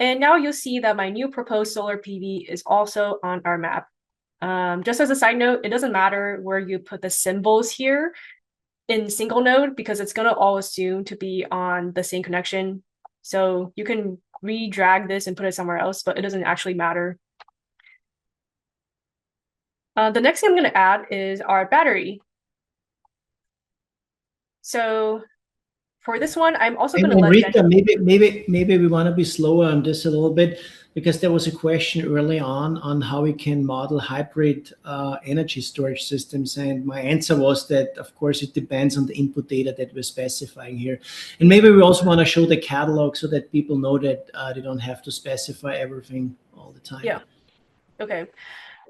And now you'll see that my new proposed solar PV is also on our map. Just as a side note, it doesn't matter where you put the symbols here in single node because it's going to all assume to be on the same connection. So you can re-drag this and put it somewhere else, but it doesn't actually matter. The next thing I'm going to add is our battery. So for this one, I'm also going to let Rita, maybe we want to be slower on this a little bit because there was a question early on how we can model hybrid energy storage systems, and my answer was that of course it depends on the input data that we're specifying here, and maybe we also want to show the catalog so that people know that they don't have to specify everything all the time. Yeah. Okay.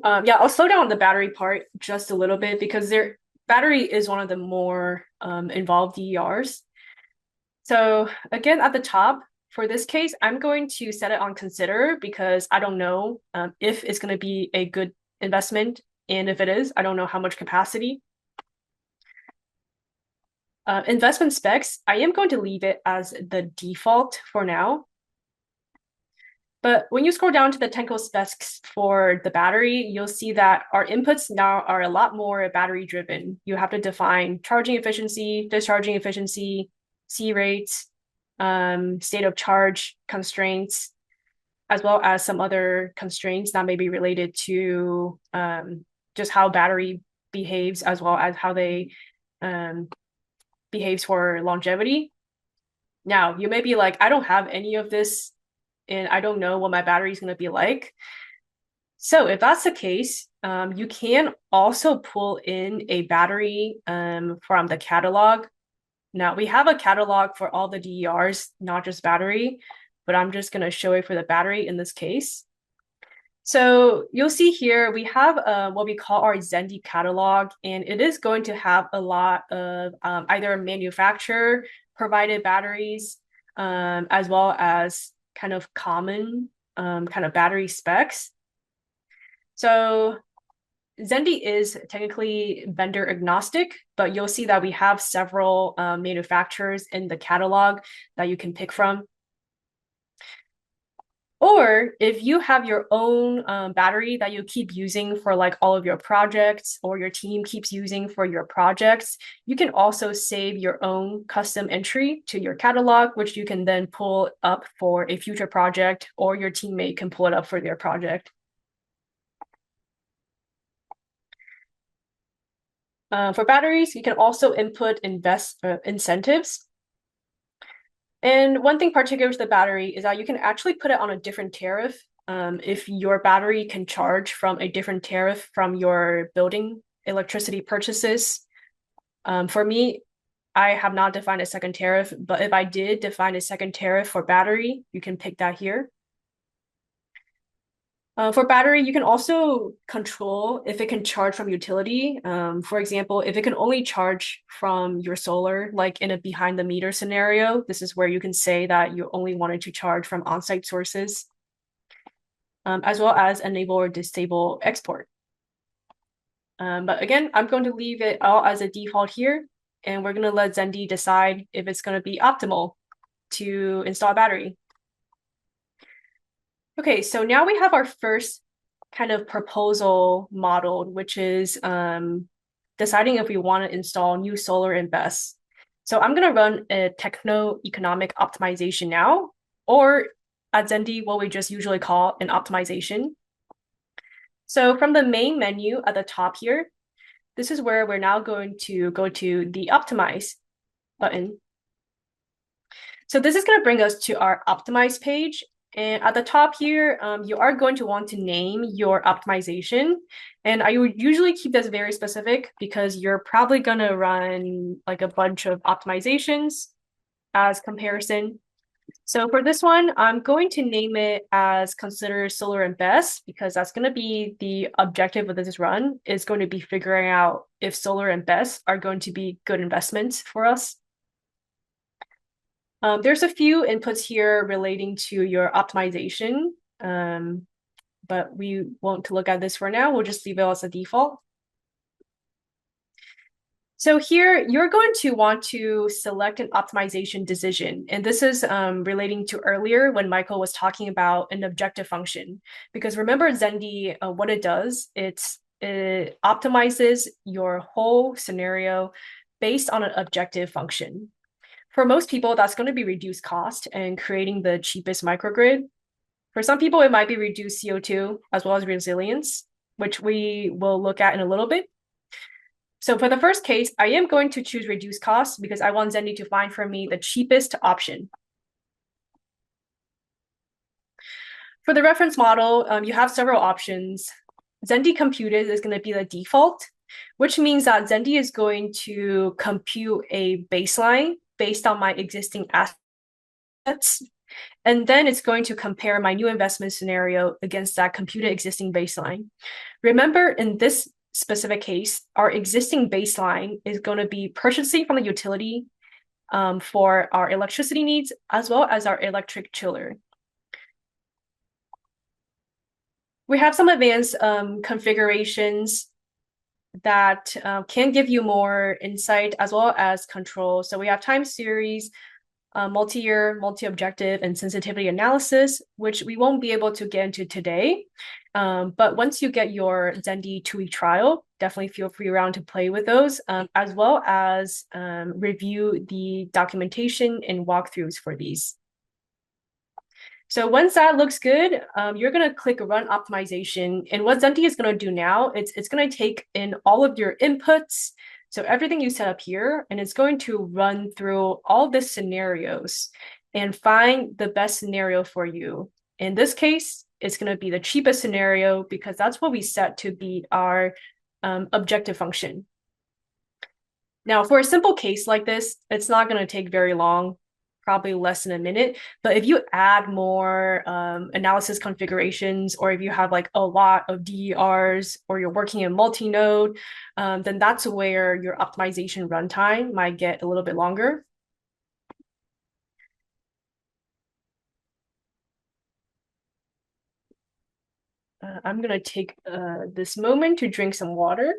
Yeah, I'll slow down the battery part just a little bit because battery is one of the more involved DERs. So again, at the top, for this case, I'm going to set it on consider because I don't know if it's going to be a good investment. And if it is, I don't know how much capacity. Investment specs, I am going to leave it as the default for now. But when you scroll down to the technical specs for the battery, you'll see that our inputs now are a lot more battery driven. You have to define charging efficiency, discharging efficiency, C rates, state of charge constraints, as well as some other constraints that may be related to just how battery behaves, as well as how they behaves for longevity. Now, you may be like, I don't have any of this and I don't know what my battery is going to be like. So if that's the case, you can also pull in a battery from the catalog. Now, we have a catalog for all the DERs, not just battery, but I'm just going to show it for the battery in this case. So you'll see here, we have what we call our Xendee catalog, and it is going to have a lot of either manufacturer provided batteries, as well as kind of common kind of battery specs. So Xendee is technically vendor agnostic, but you'll see that we have several manufacturers in the catalog that you can pick from. Or if you have your own battery that you keep using for like all of your projects, or your team keeps using for your projects, you can also save your own custom entry to your catalog, which you can then pull up for a future project, or your teammate can pull it up for their project. For batteries, you can also input incentives. And one thing particular to the battery is that you can actually put it on a different tariff if your battery can charge from a different tariff from your building electricity purchases. For me, I have not defined a second tariff, but if I did define a second tariff for battery, you can pick that here. For battery, you can also control if it can charge from utility. For example, if it can only charge from your solar, like in a behind the meter scenario, this is where you can say that you only wanted to charge from on-site sources, as well as enable or disable export. But again, I'm going to leave it all as a default here, and we're going to let Xendee decide if it's going to be optimal to install a battery. Okay, so now we have our first kind of proposal modeled, which is deciding if we want to install new solar and BESS. So I'm going to run a techno-economic optimization now, or at Xendee, what we just usually call an optimization. So from the main menu at the top here, this is where we're now going to go to the Optimize button. So this is going to bring us to our Optimize page. And at the top here, you are going to want to name your optimization. And I would usually keep this very specific because you're probably going to run like a bunch of optimizations as comparison. So for this one, I'm going to name it as consider solar and BESS because that's going to be the objective of this run, is going to be figuring out if solar and BESS are going to be good investments for us. There's a few inputs here relating to your optimization, but we won't look at this for now. We'll just leave it as a default. So here, you're going to want to select an optimization decision. And this is relating to earlier when Michael was talking about an objective function. Because remember Xendee, what it does, it optimizes your whole scenario based on an objective function. For most people, that's going to be reduced cost and creating the cheapest microgrid. For some people, it might be reduced CO2 as well as resilience, which we will look at in a little bit. So for the first case, I am going to choose reduced cost because I want Xendee to find for me the cheapest option. For the reference model, you have several options. Xendee computed is going to be the default, which means that Xendee is going to compute a baseline based on my existing assets. And then it's going to compare my new investment scenario against that computed existing baseline. Remember, in this specific case, our existing baseline is going to be purchasing from the utility for our electricity needs, as well as our electric chiller. We have some advanced configurations that can give you more insight as well as control. So we have time series, multi-year, multi-objective, and sensitivity analysis, which we won't be able to get into today. But once you get your Xendee 2-week trial, definitely feel free around to play with those, as well as review the documentation and walkthroughs for these. So once that looks good, you're going to click Run Optimization. And what Xendee is going to do now, it's going to take in all of your inputs, so everything you set up here, and it's going to run through all the scenarios and find the best scenario for you. In this case, it's going to be the cheapest scenario because that's what we set to be our objective function. Now, for a simple case like this, it's not going to take very long, probably less than a minute. But if you add more analysis configurations, or if you have like a lot of DERs, or you're working in multi-node, then that's where your optimization runtime might get a little bit longer. I'm going to take this moment to drink some water.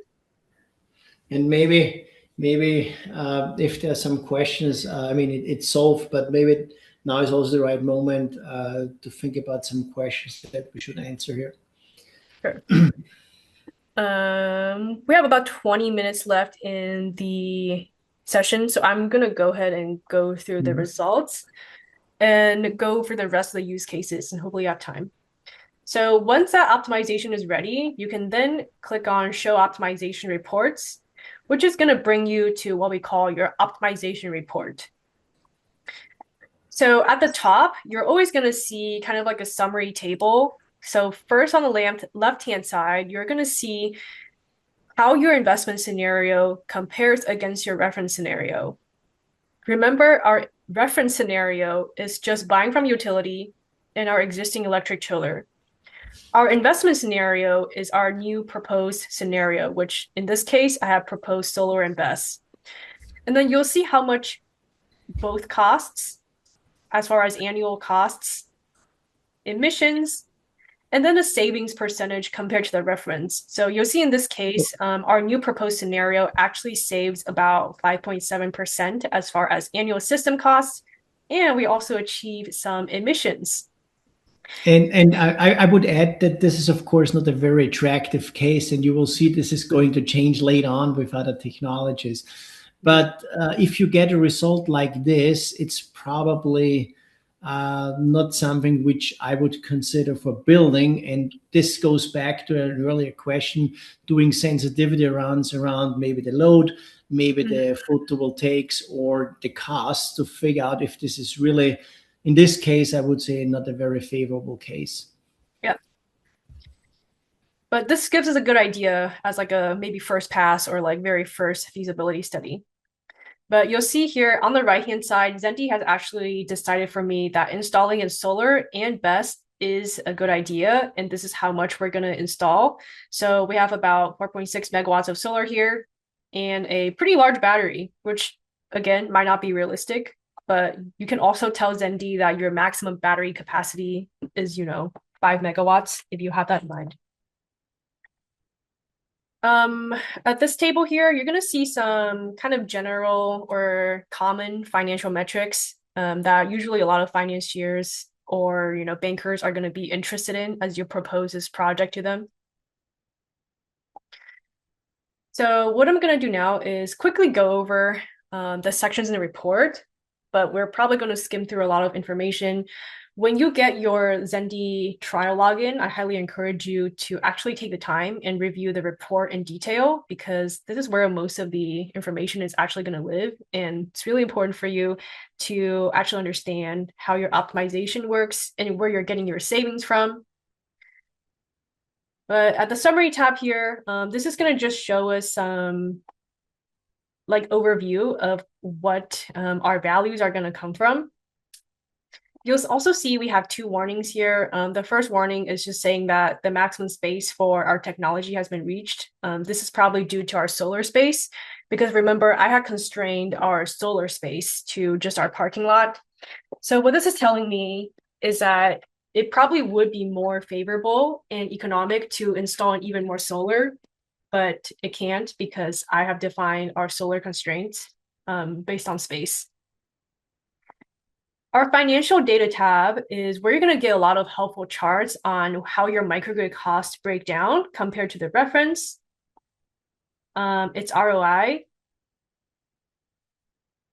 And maybe if there are some questions, I mean, it's solved, but maybe now is also the right moment to think about some questions that we should answer here. Sure. We have about 20 minutes left in the session, so I'm going to go ahead and go through the results and go over the rest of the use cases, and hopefully you have time. So once that optimization is ready, you can then click on Show Optimization Reports, which is going to bring you to what we call your optimization report. So at the top, you're always going to see kind of like a summary table. So first on the left-hand side, you're going to see how your investment scenario compares against your reference scenario. Remember, our reference scenario is just buying from utility and our existing electric chiller. Our investment scenario is our new proposed scenario, which in this case, I have proposed solar and BESS. And then you'll see how much both costs, as far as annual costs, emissions, and then the savings percentage compared to the reference. So you'll see in this case, our new proposed scenario actually saves about 5.7% as far as annual system costs, and we also achieve some emissions. And I would add that this is, of course, not a very attractive case, and you will see this is going to change later on with other technologies. But if you get a result like this, it's probably not something which I would consider for building. And this goes back to an earlier question, doing sensitivity runs around maybe the load, maybe the photovoltaics, or the cost to figure out if this is really, in this case, I would say not a very favorable case. Yeah. But this gives us a good idea as like a maybe first pass or like very first feasibility study. But you'll see here on the right-hand side, Xendee has actually decided for me that installing in solar and BESS is a good idea. And this is how much we're going to install. So we have about 4.6 megawatts of solar here and a pretty large battery, which again, might not be realistic, but you can also tell Xendee that your maximum battery capacity is, 5 megawatts if you have that in mind. At this table here, you're going to see some kind of general or common financial metrics that usually a lot of financiers or bankers are going to be interested in as you propose this project to them. So what I'm going to do now is quickly go over the sections in the report, but we're probably going to skim through a lot of information. When you get your Xendee trial login, I highly encourage you to actually take the time and review the report in detail, because this is where most of the information is actually going to live. And it's really important for you to actually understand how your optimization works and where you're getting your savings from. But at the summary tab here, this is going to just show us some overview of what our values are going to come from. You'll also see we have two warnings here. The first warning is just saying that the maximum space for our technology has been reached. This is probably due to our solar space, because remember, I had constrained our solar space to just our parking lot. So what this is telling me is that it probably would be more favorable and economic to install even more solar, but it can't because I have defined our solar constraints based on space. Our financial data tab is where you're going to get a lot of helpful charts on how your microgrid costs break down compared to the reference, its ROI,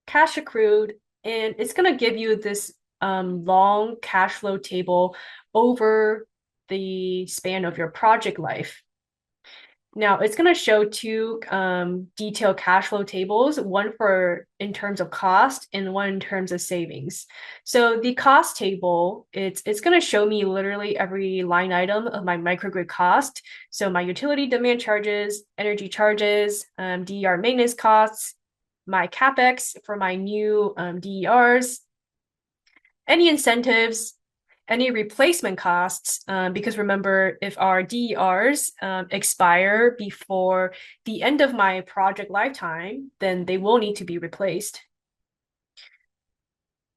cash accrued, and it's going to give you this long cash flow table over the span of your project life. Now it's going to show two detailed cash flow tables, one for in terms of cost and one in terms of savings. So the cost table, it's going to show me literally every line item of my microgrid cost. So my utility demand charges, energy charges, DER maintenance costs, my CapEx for my new DERs, any incentives, any replacement costs, because remember, if our DERs expire before the end of my project lifetime, then they will need to be replaced.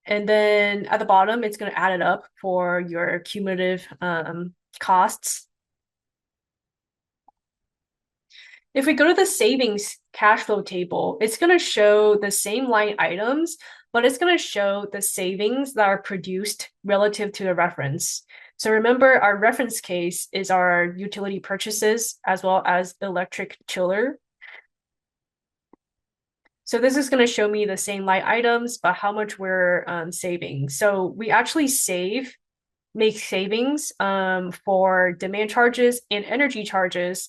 And then at the bottom, it's going to add it up for your cumulative costs. If we go to the savings cash flow table, it's going to show the same line items, but it's going to show the savings that are produced relative to the reference. So remember, our reference case is our utility purchases as well as electric chiller. So this is going to show me the same line items, but how much we're saving. So we actually make savings for demand charges and energy charges.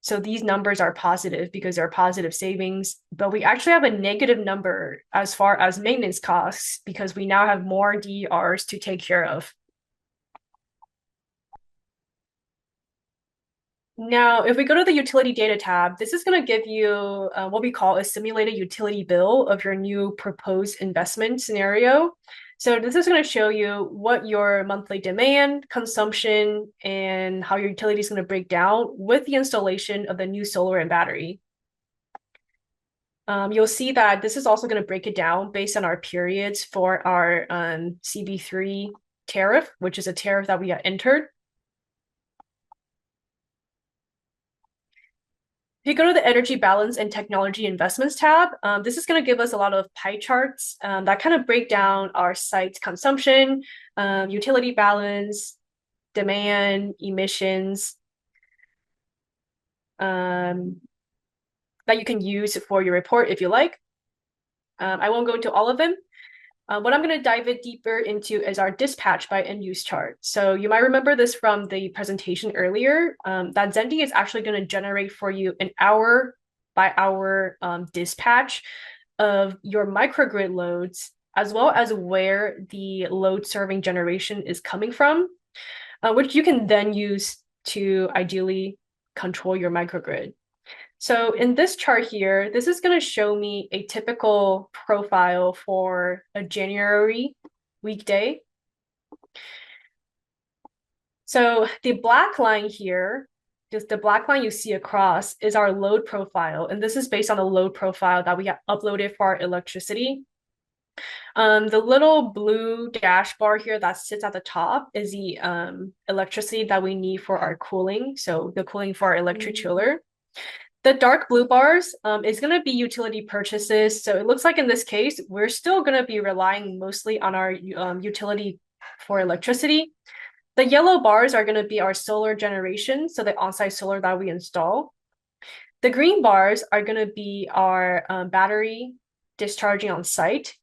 So these numbers are positive because they're positive savings, but we actually have a negative number as far as maintenance costs because we now have more DERs to take care of. Now, if we go to the utility data tab, this is going to give you what we call a simulated utility bill of your new proposed investment scenario. So this is going to show you what your monthly demand, consumption, and how your utility is going to break down with the installation of the new solar and battery. You'll see that this is also going to break it down based on our periods for our CB3 tariff, which is a tariff that we have entered. If you go to the energy balance and technology investments tab, this is going to give us a lot of pie charts that kind of break down our site's consumption, utility balance, demand, emissions, that you can use for your report if you like. I won't go into all of them. What I'm going to dive in deeper into is our dispatch by end use chart. So you might remember this from the presentation earlier, that Xendee is actually going to generate for you an hour by hour dispatch of your microgrid loads, as well as where the load serving generation is coming from, which you can then use to ideally control your microgrid. So in this chart here, this is going to show me a typical profile for a January weekday. So the black line here, just the black line you see across, is our load profile. And this is based on the load profile that we have uploaded for our electricity. The little blue dash bar here that sits at the top is the electricity that we need for our cooling. So the cooling for our electric chiller. The dark blue bars is going to be utility purchases. So it looks like in this case, we're still going to be relying mostly on our utility for electricity. The yellow bars are going to be our solar generation, so the on-site solar that we install. The green bars are going to be our battery discharging on site.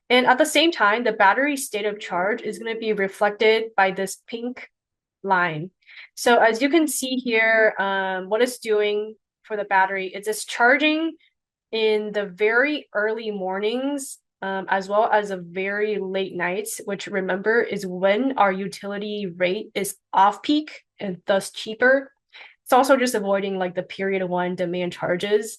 And at the same time, the battery state of charge is going to be reflected by this pink line. So as you can see here, what it's doing for the battery, it's just charging in the very early mornings, as well as the very late nights, which remember is when our utility rate is off peak and thus cheaper. It's also just avoiding like the period one demand charges.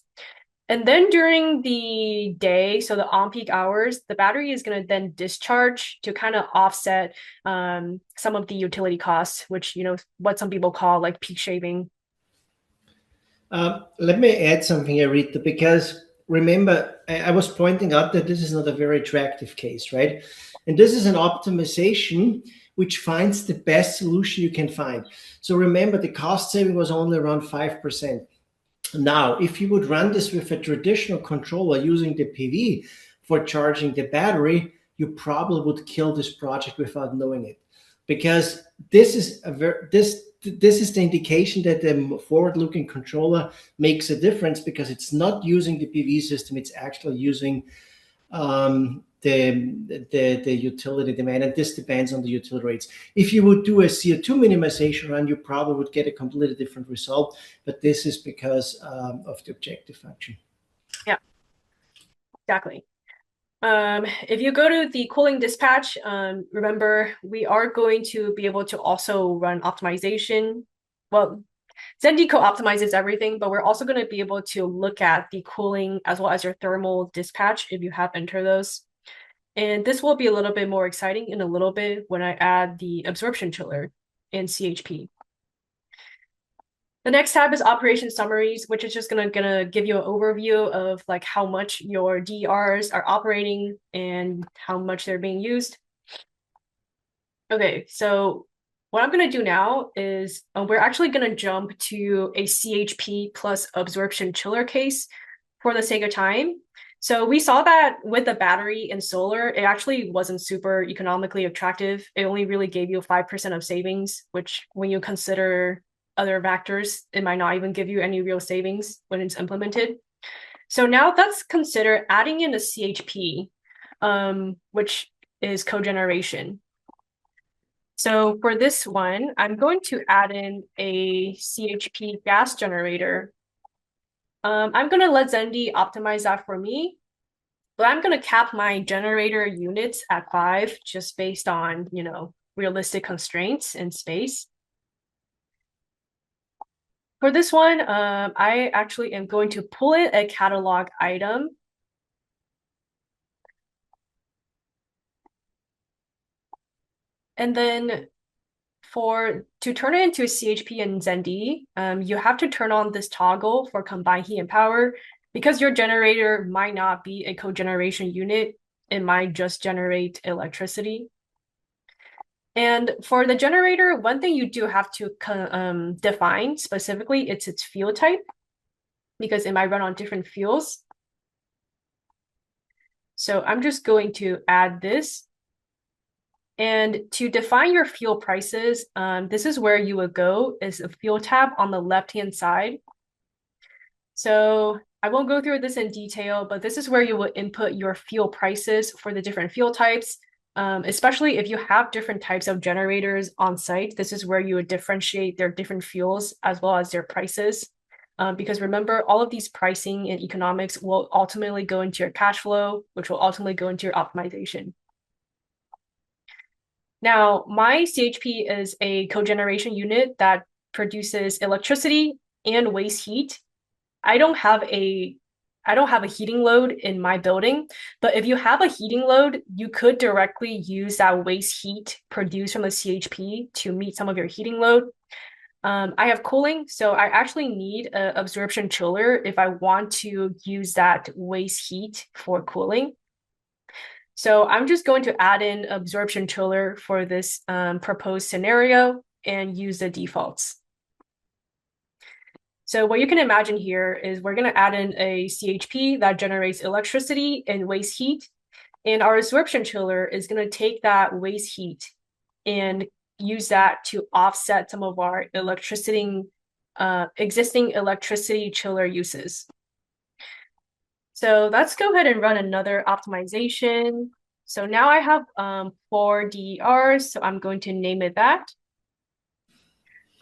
And then during the day, so the on-peak hours, the battery is going to then discharge to kind of offset some of the utility costs, which, you know, what some people call like peak shaving. Let me add something here, Rita, because remember, I was pointing out that this is not a very attractive case, right? And this is an optimization which finds the best solution you can find. So remember, the cost saving was only around 5%. Now, if you would run this with a traditional controller using the PV for charging the battery, you probably would kill this project without knowing it, because this is this is the indication that the forward-looking controller makes a difference, because it's not using the PV system, it's actually using the utility demand, and this depends on the utility rates. If you would do a CO2 minimization run, you probably would get a completely different result, but this is because of the objective function. Yeah, exactly. If you go to the cooling dispatch, remember, we are going to be able to also run optimization. Well, Xendee co-optimizes everything, but we're also going to be able to look at the cooling as well as your thermal dispatch if you have entered those. And this will be a little bit more exciting in a little bit when I add the absorption chiller in CHP. The next tab is operation summaries, which is just gonna give you an overview of like how much your DERs are operating and how much they're being used. Okay, so what I'm gonna do now is we're actually gonna jump to a CHP plus absorption chiller case for the sake of time. So we saw that with the battery and solar, it actually wasn't super economically attractive. It only really gave you 5% of savings, which when you consider other factors, it might not even give you any real savings when it's implemented. So now let's consider adding in a CHP, which is cogeneration. So for this one, I'm going to add in a CHP gas generator. I'm going to let Xendee optimize that for me, but I'm going to cap my generator units at 5 just based on, realistic constraints and space. For this one, I actually am going to pull in a catalog item. And then to turn it into a CHP in Xendee, you have to turn on this toggle for combined heat and power, because your generator might not be a cogeneration unit. It might just generate electricity. And for the generator, one thing you do have to define specifically, it's its fuel type, because it might run on different fuels. So I'm just going to add this. And to define your fuel prices, this is where you would go, is a fuel tab on the left-hand side. So I won't go through this in detail, but this is where you would input your fuel prices for the different fuel types. Especially if you have different types of generators on site, this is where you would differentiate their different fuels as well as their prices. Because remember, all of these pricing and economics will ultimately go into your cash flow, which will ultimately go into your optimization. Now, my CHP is a cogeneration unit that produces electricity and waste heat. I don't have a heating load in my building, but if you have a heating load, you could directly use that waste heat produced from the CHP to meet some of your heating load. I have cooling, so I actually need an absorption chiller if I want to use that waste heat for cooling. So I'm just going to add in absorption chiller for this proposed scenario and use the defaults. So what you can imagine here is we're going to add in a CHP that generates electricity and waste heat. And our absorption chiller is going to take that waste heat and use that to offset some of our existing electricity chiller uses. So let's go ahead and run another optimization. So now I have 4 DERs, so I'm going to name it that.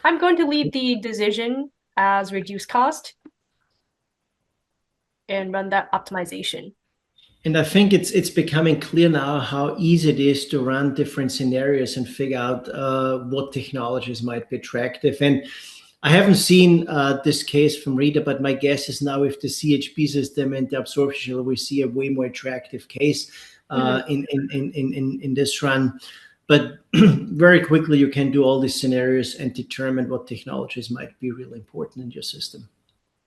I'm going to leave the decision as reduced cost and run that optimization. And I think it's becoming clear now how easy it is to run different scenarios and figure out what technologies might be attractive. And I haven't seen this case from Rita, but my guess is now with the CHP system and the absorption, we see a way more attractive case in this run. But very quickly, you can do all these scenarios and determine what technologies might be really important in your system.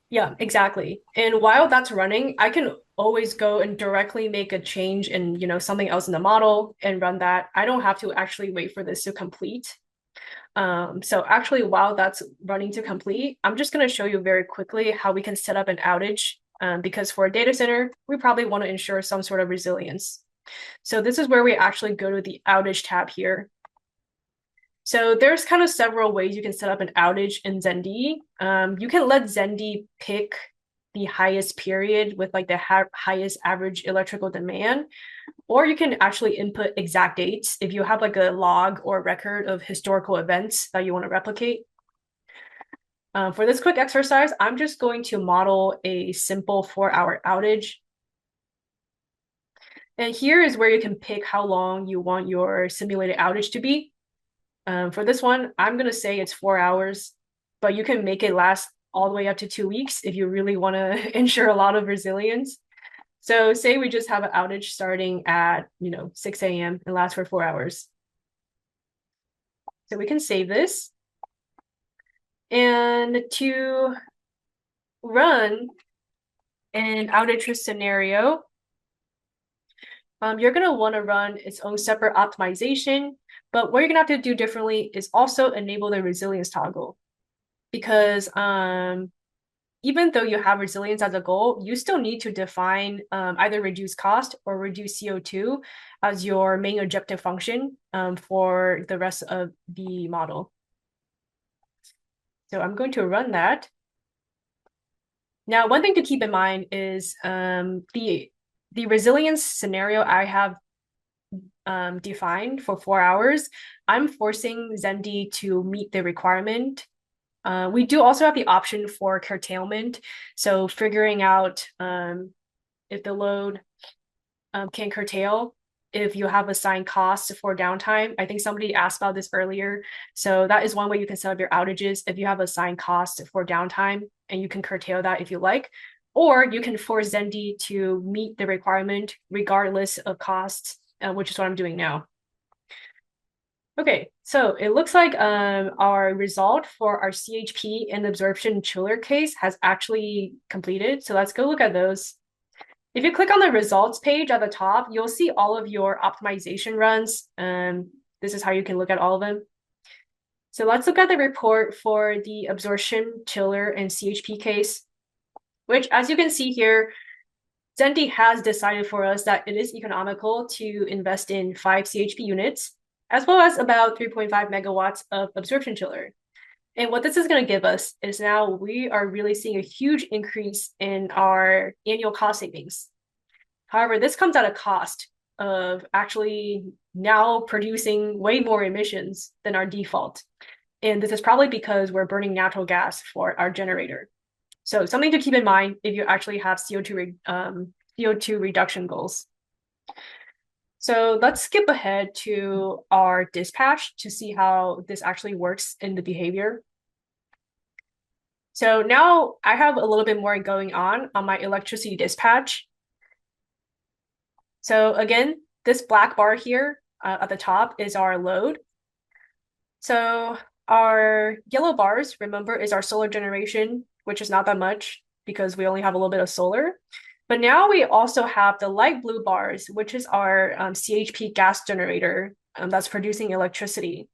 Yeah, exactly. And while that's running, I can always go and directly make a change in, something else in the model and run that. I don't have to actually wait for this to complete. So actually, while that's running to complete, I'm just going to show you very quickly how we can set up an outage, because for a data center, we probably want to ensure some sort of resilience. So this is where we actually go to the outage tab here. So there's kind of several ways you can set up an outage in Xendee. You can let Xendee pick the highest period with like the highest average electrical demand, or you can actually input exact dates if you have like a log or record of historical events that you want to replicate. For this quick exercise, I'm just going to model a simple 4-hour outage. And here is where you can pick how long you want your simulated outage to be. For this one, I'm going to say it's 4 hours, but you can make it last all the way up to 2 weeks if you really want to ensure a lot of resilience. So say we just have an outage starting at 6 a.m. and lasts for 4 hours. So we can save this. And to run an outage scenario, you're going to want to run its own separate optimization. But what you're going to have to do differently is also enable the resilience toggle. Because even though you have resilience as a goal, you still need to define either reduce cost or reduce CO2 as your main objective function for the rest of the model. So I'm going to run that. Now, one thing to keep in mind is the resilience scenario I have defined for 4 hours. I'm forcing Xendee to meet the requirement. We do also have the option for curtailment. So figuring out if the load can curtail if you have assigned costs for downtime. I think somebody asked about this earlier. So that is one way you can set up your outages if you have assigned costs for downtime, and you can curtail that if you like. Or you can force Xendee to meet the requirement regardless of costs, which is what I'm doing now. Okay, so it looks like our result for our CHP and absorption chiller case has actually completed. So let's go look at those. If you click on the results page at the top, you'll see all of your optimization runs. This is how you can look at all of them. So let's look at the report for the absorption chiller and CHP case, which, as you can see here, Xendee has decided for us that it is economical to invest in 5 CHP units, as well as about 3.5 megawatts of absorption chiller. And what this is going to give us is now we are really seeing a huge increase in our annual cost savings. However, this comes at a cost of actually now producing way more emissions than our default. And this is probably because we're burning natural gas for our generator. So something to keep in mind if you actually have CO2 reduction goals. So let's skip ahead to our dispatch to see how this actually works in the behavior. So now I have a little bit more going on my electricity dispatch. So again, this black bar here at the top is our load. So our yellow bars, remember, is our solar generation, which is not that much because we only have a little bit of solar. But now we also have the light blue bars, which is our CHP gas generator that's producing electricity.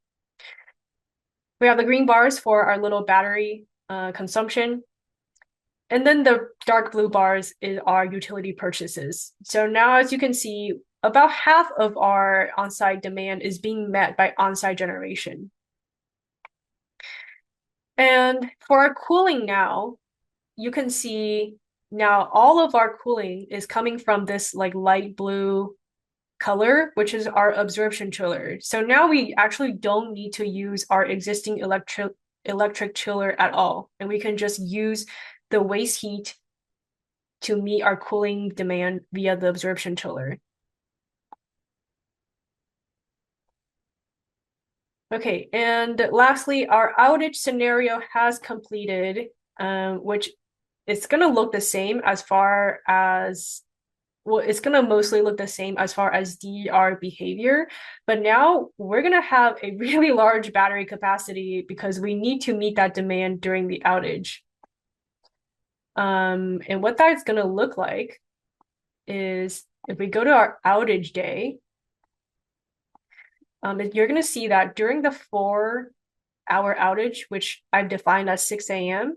We have the green bars for our little battery consumption. And then the dark blue bars is our utility purchases. So now, as you can see, about half of our on-site demand is being met by on-site generation. And for our cooling now, you can see now all of our cooling is coming from this like light blue color, which is our absorption chiller. So now we actually don't need to use our existing electric chiller at all. And we can just use the waste heat to meet our cooling demand via the absorption chiller. Okay, and lastly, our outage scenario has completed, which it's going to look the same as far as, well, it's going to mostly look the same as far as DER behavior. But now we're going to have a really large battery capacity because we need to meet that demand during the outage. And what that's going to look like is if we go to our outage day, you're going to see that during the 4-hour outage, which I've defined as 6 a.m.,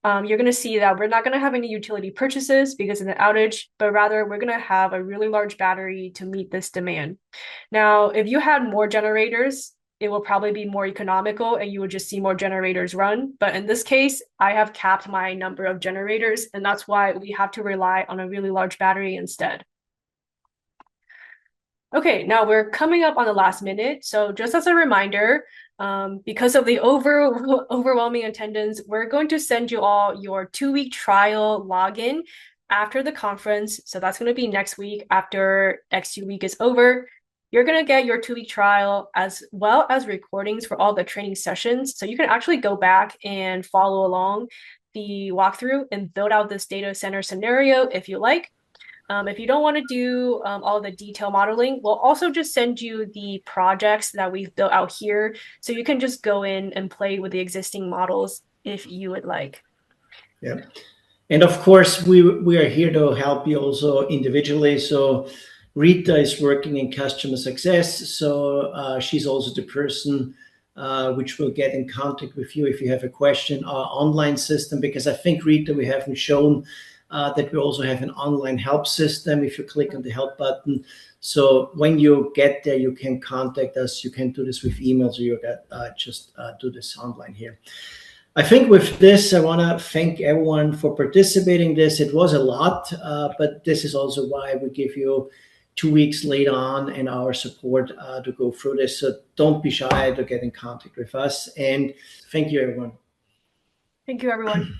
you're going to see that we're not going to have any utility purchases because of the outage, but rather we're going to have a really large battery to meet this demand. Now, if you had more generators, it will probably be more economical and you would just see more generators run. But in this case, I have capped my number of generators, and that's why we have to rely on a really large battery instead. Okay, now we're coming up on the last minute. So just as a reminder, because of the overwhelming attendance, we're going to send you all your 2-week trial login after the conference. So that's going to be next week after XU week is over. You're going to get your 2-week trial as well as recordings for all the training sessions. So you can actually go back and follow along the walkthrough and build out this data center scenario if you like. If you don't want to do all the detail modeling, we'll also just send you the projects that we've built out here. So you can just go in and play with the existing models if you would like. Yeah. And of course, we are here to help you also individually. So Rita is working in customer success. So she's also the person which will get in contact with you if you have a question. Our online system, because I think, Rita, we haven't shown that we also have an online help system if you click on the help button. So when you get there, you can contact us. You can do this with emails, or you just do this online here. I think with this, I want to thank everyone for participating in this. It was a lot, but this is also why we give you 2 weeks later on and our support to go through this. So don't be shy to get in contact with us. And thank you, everyone. Thank you, everyone.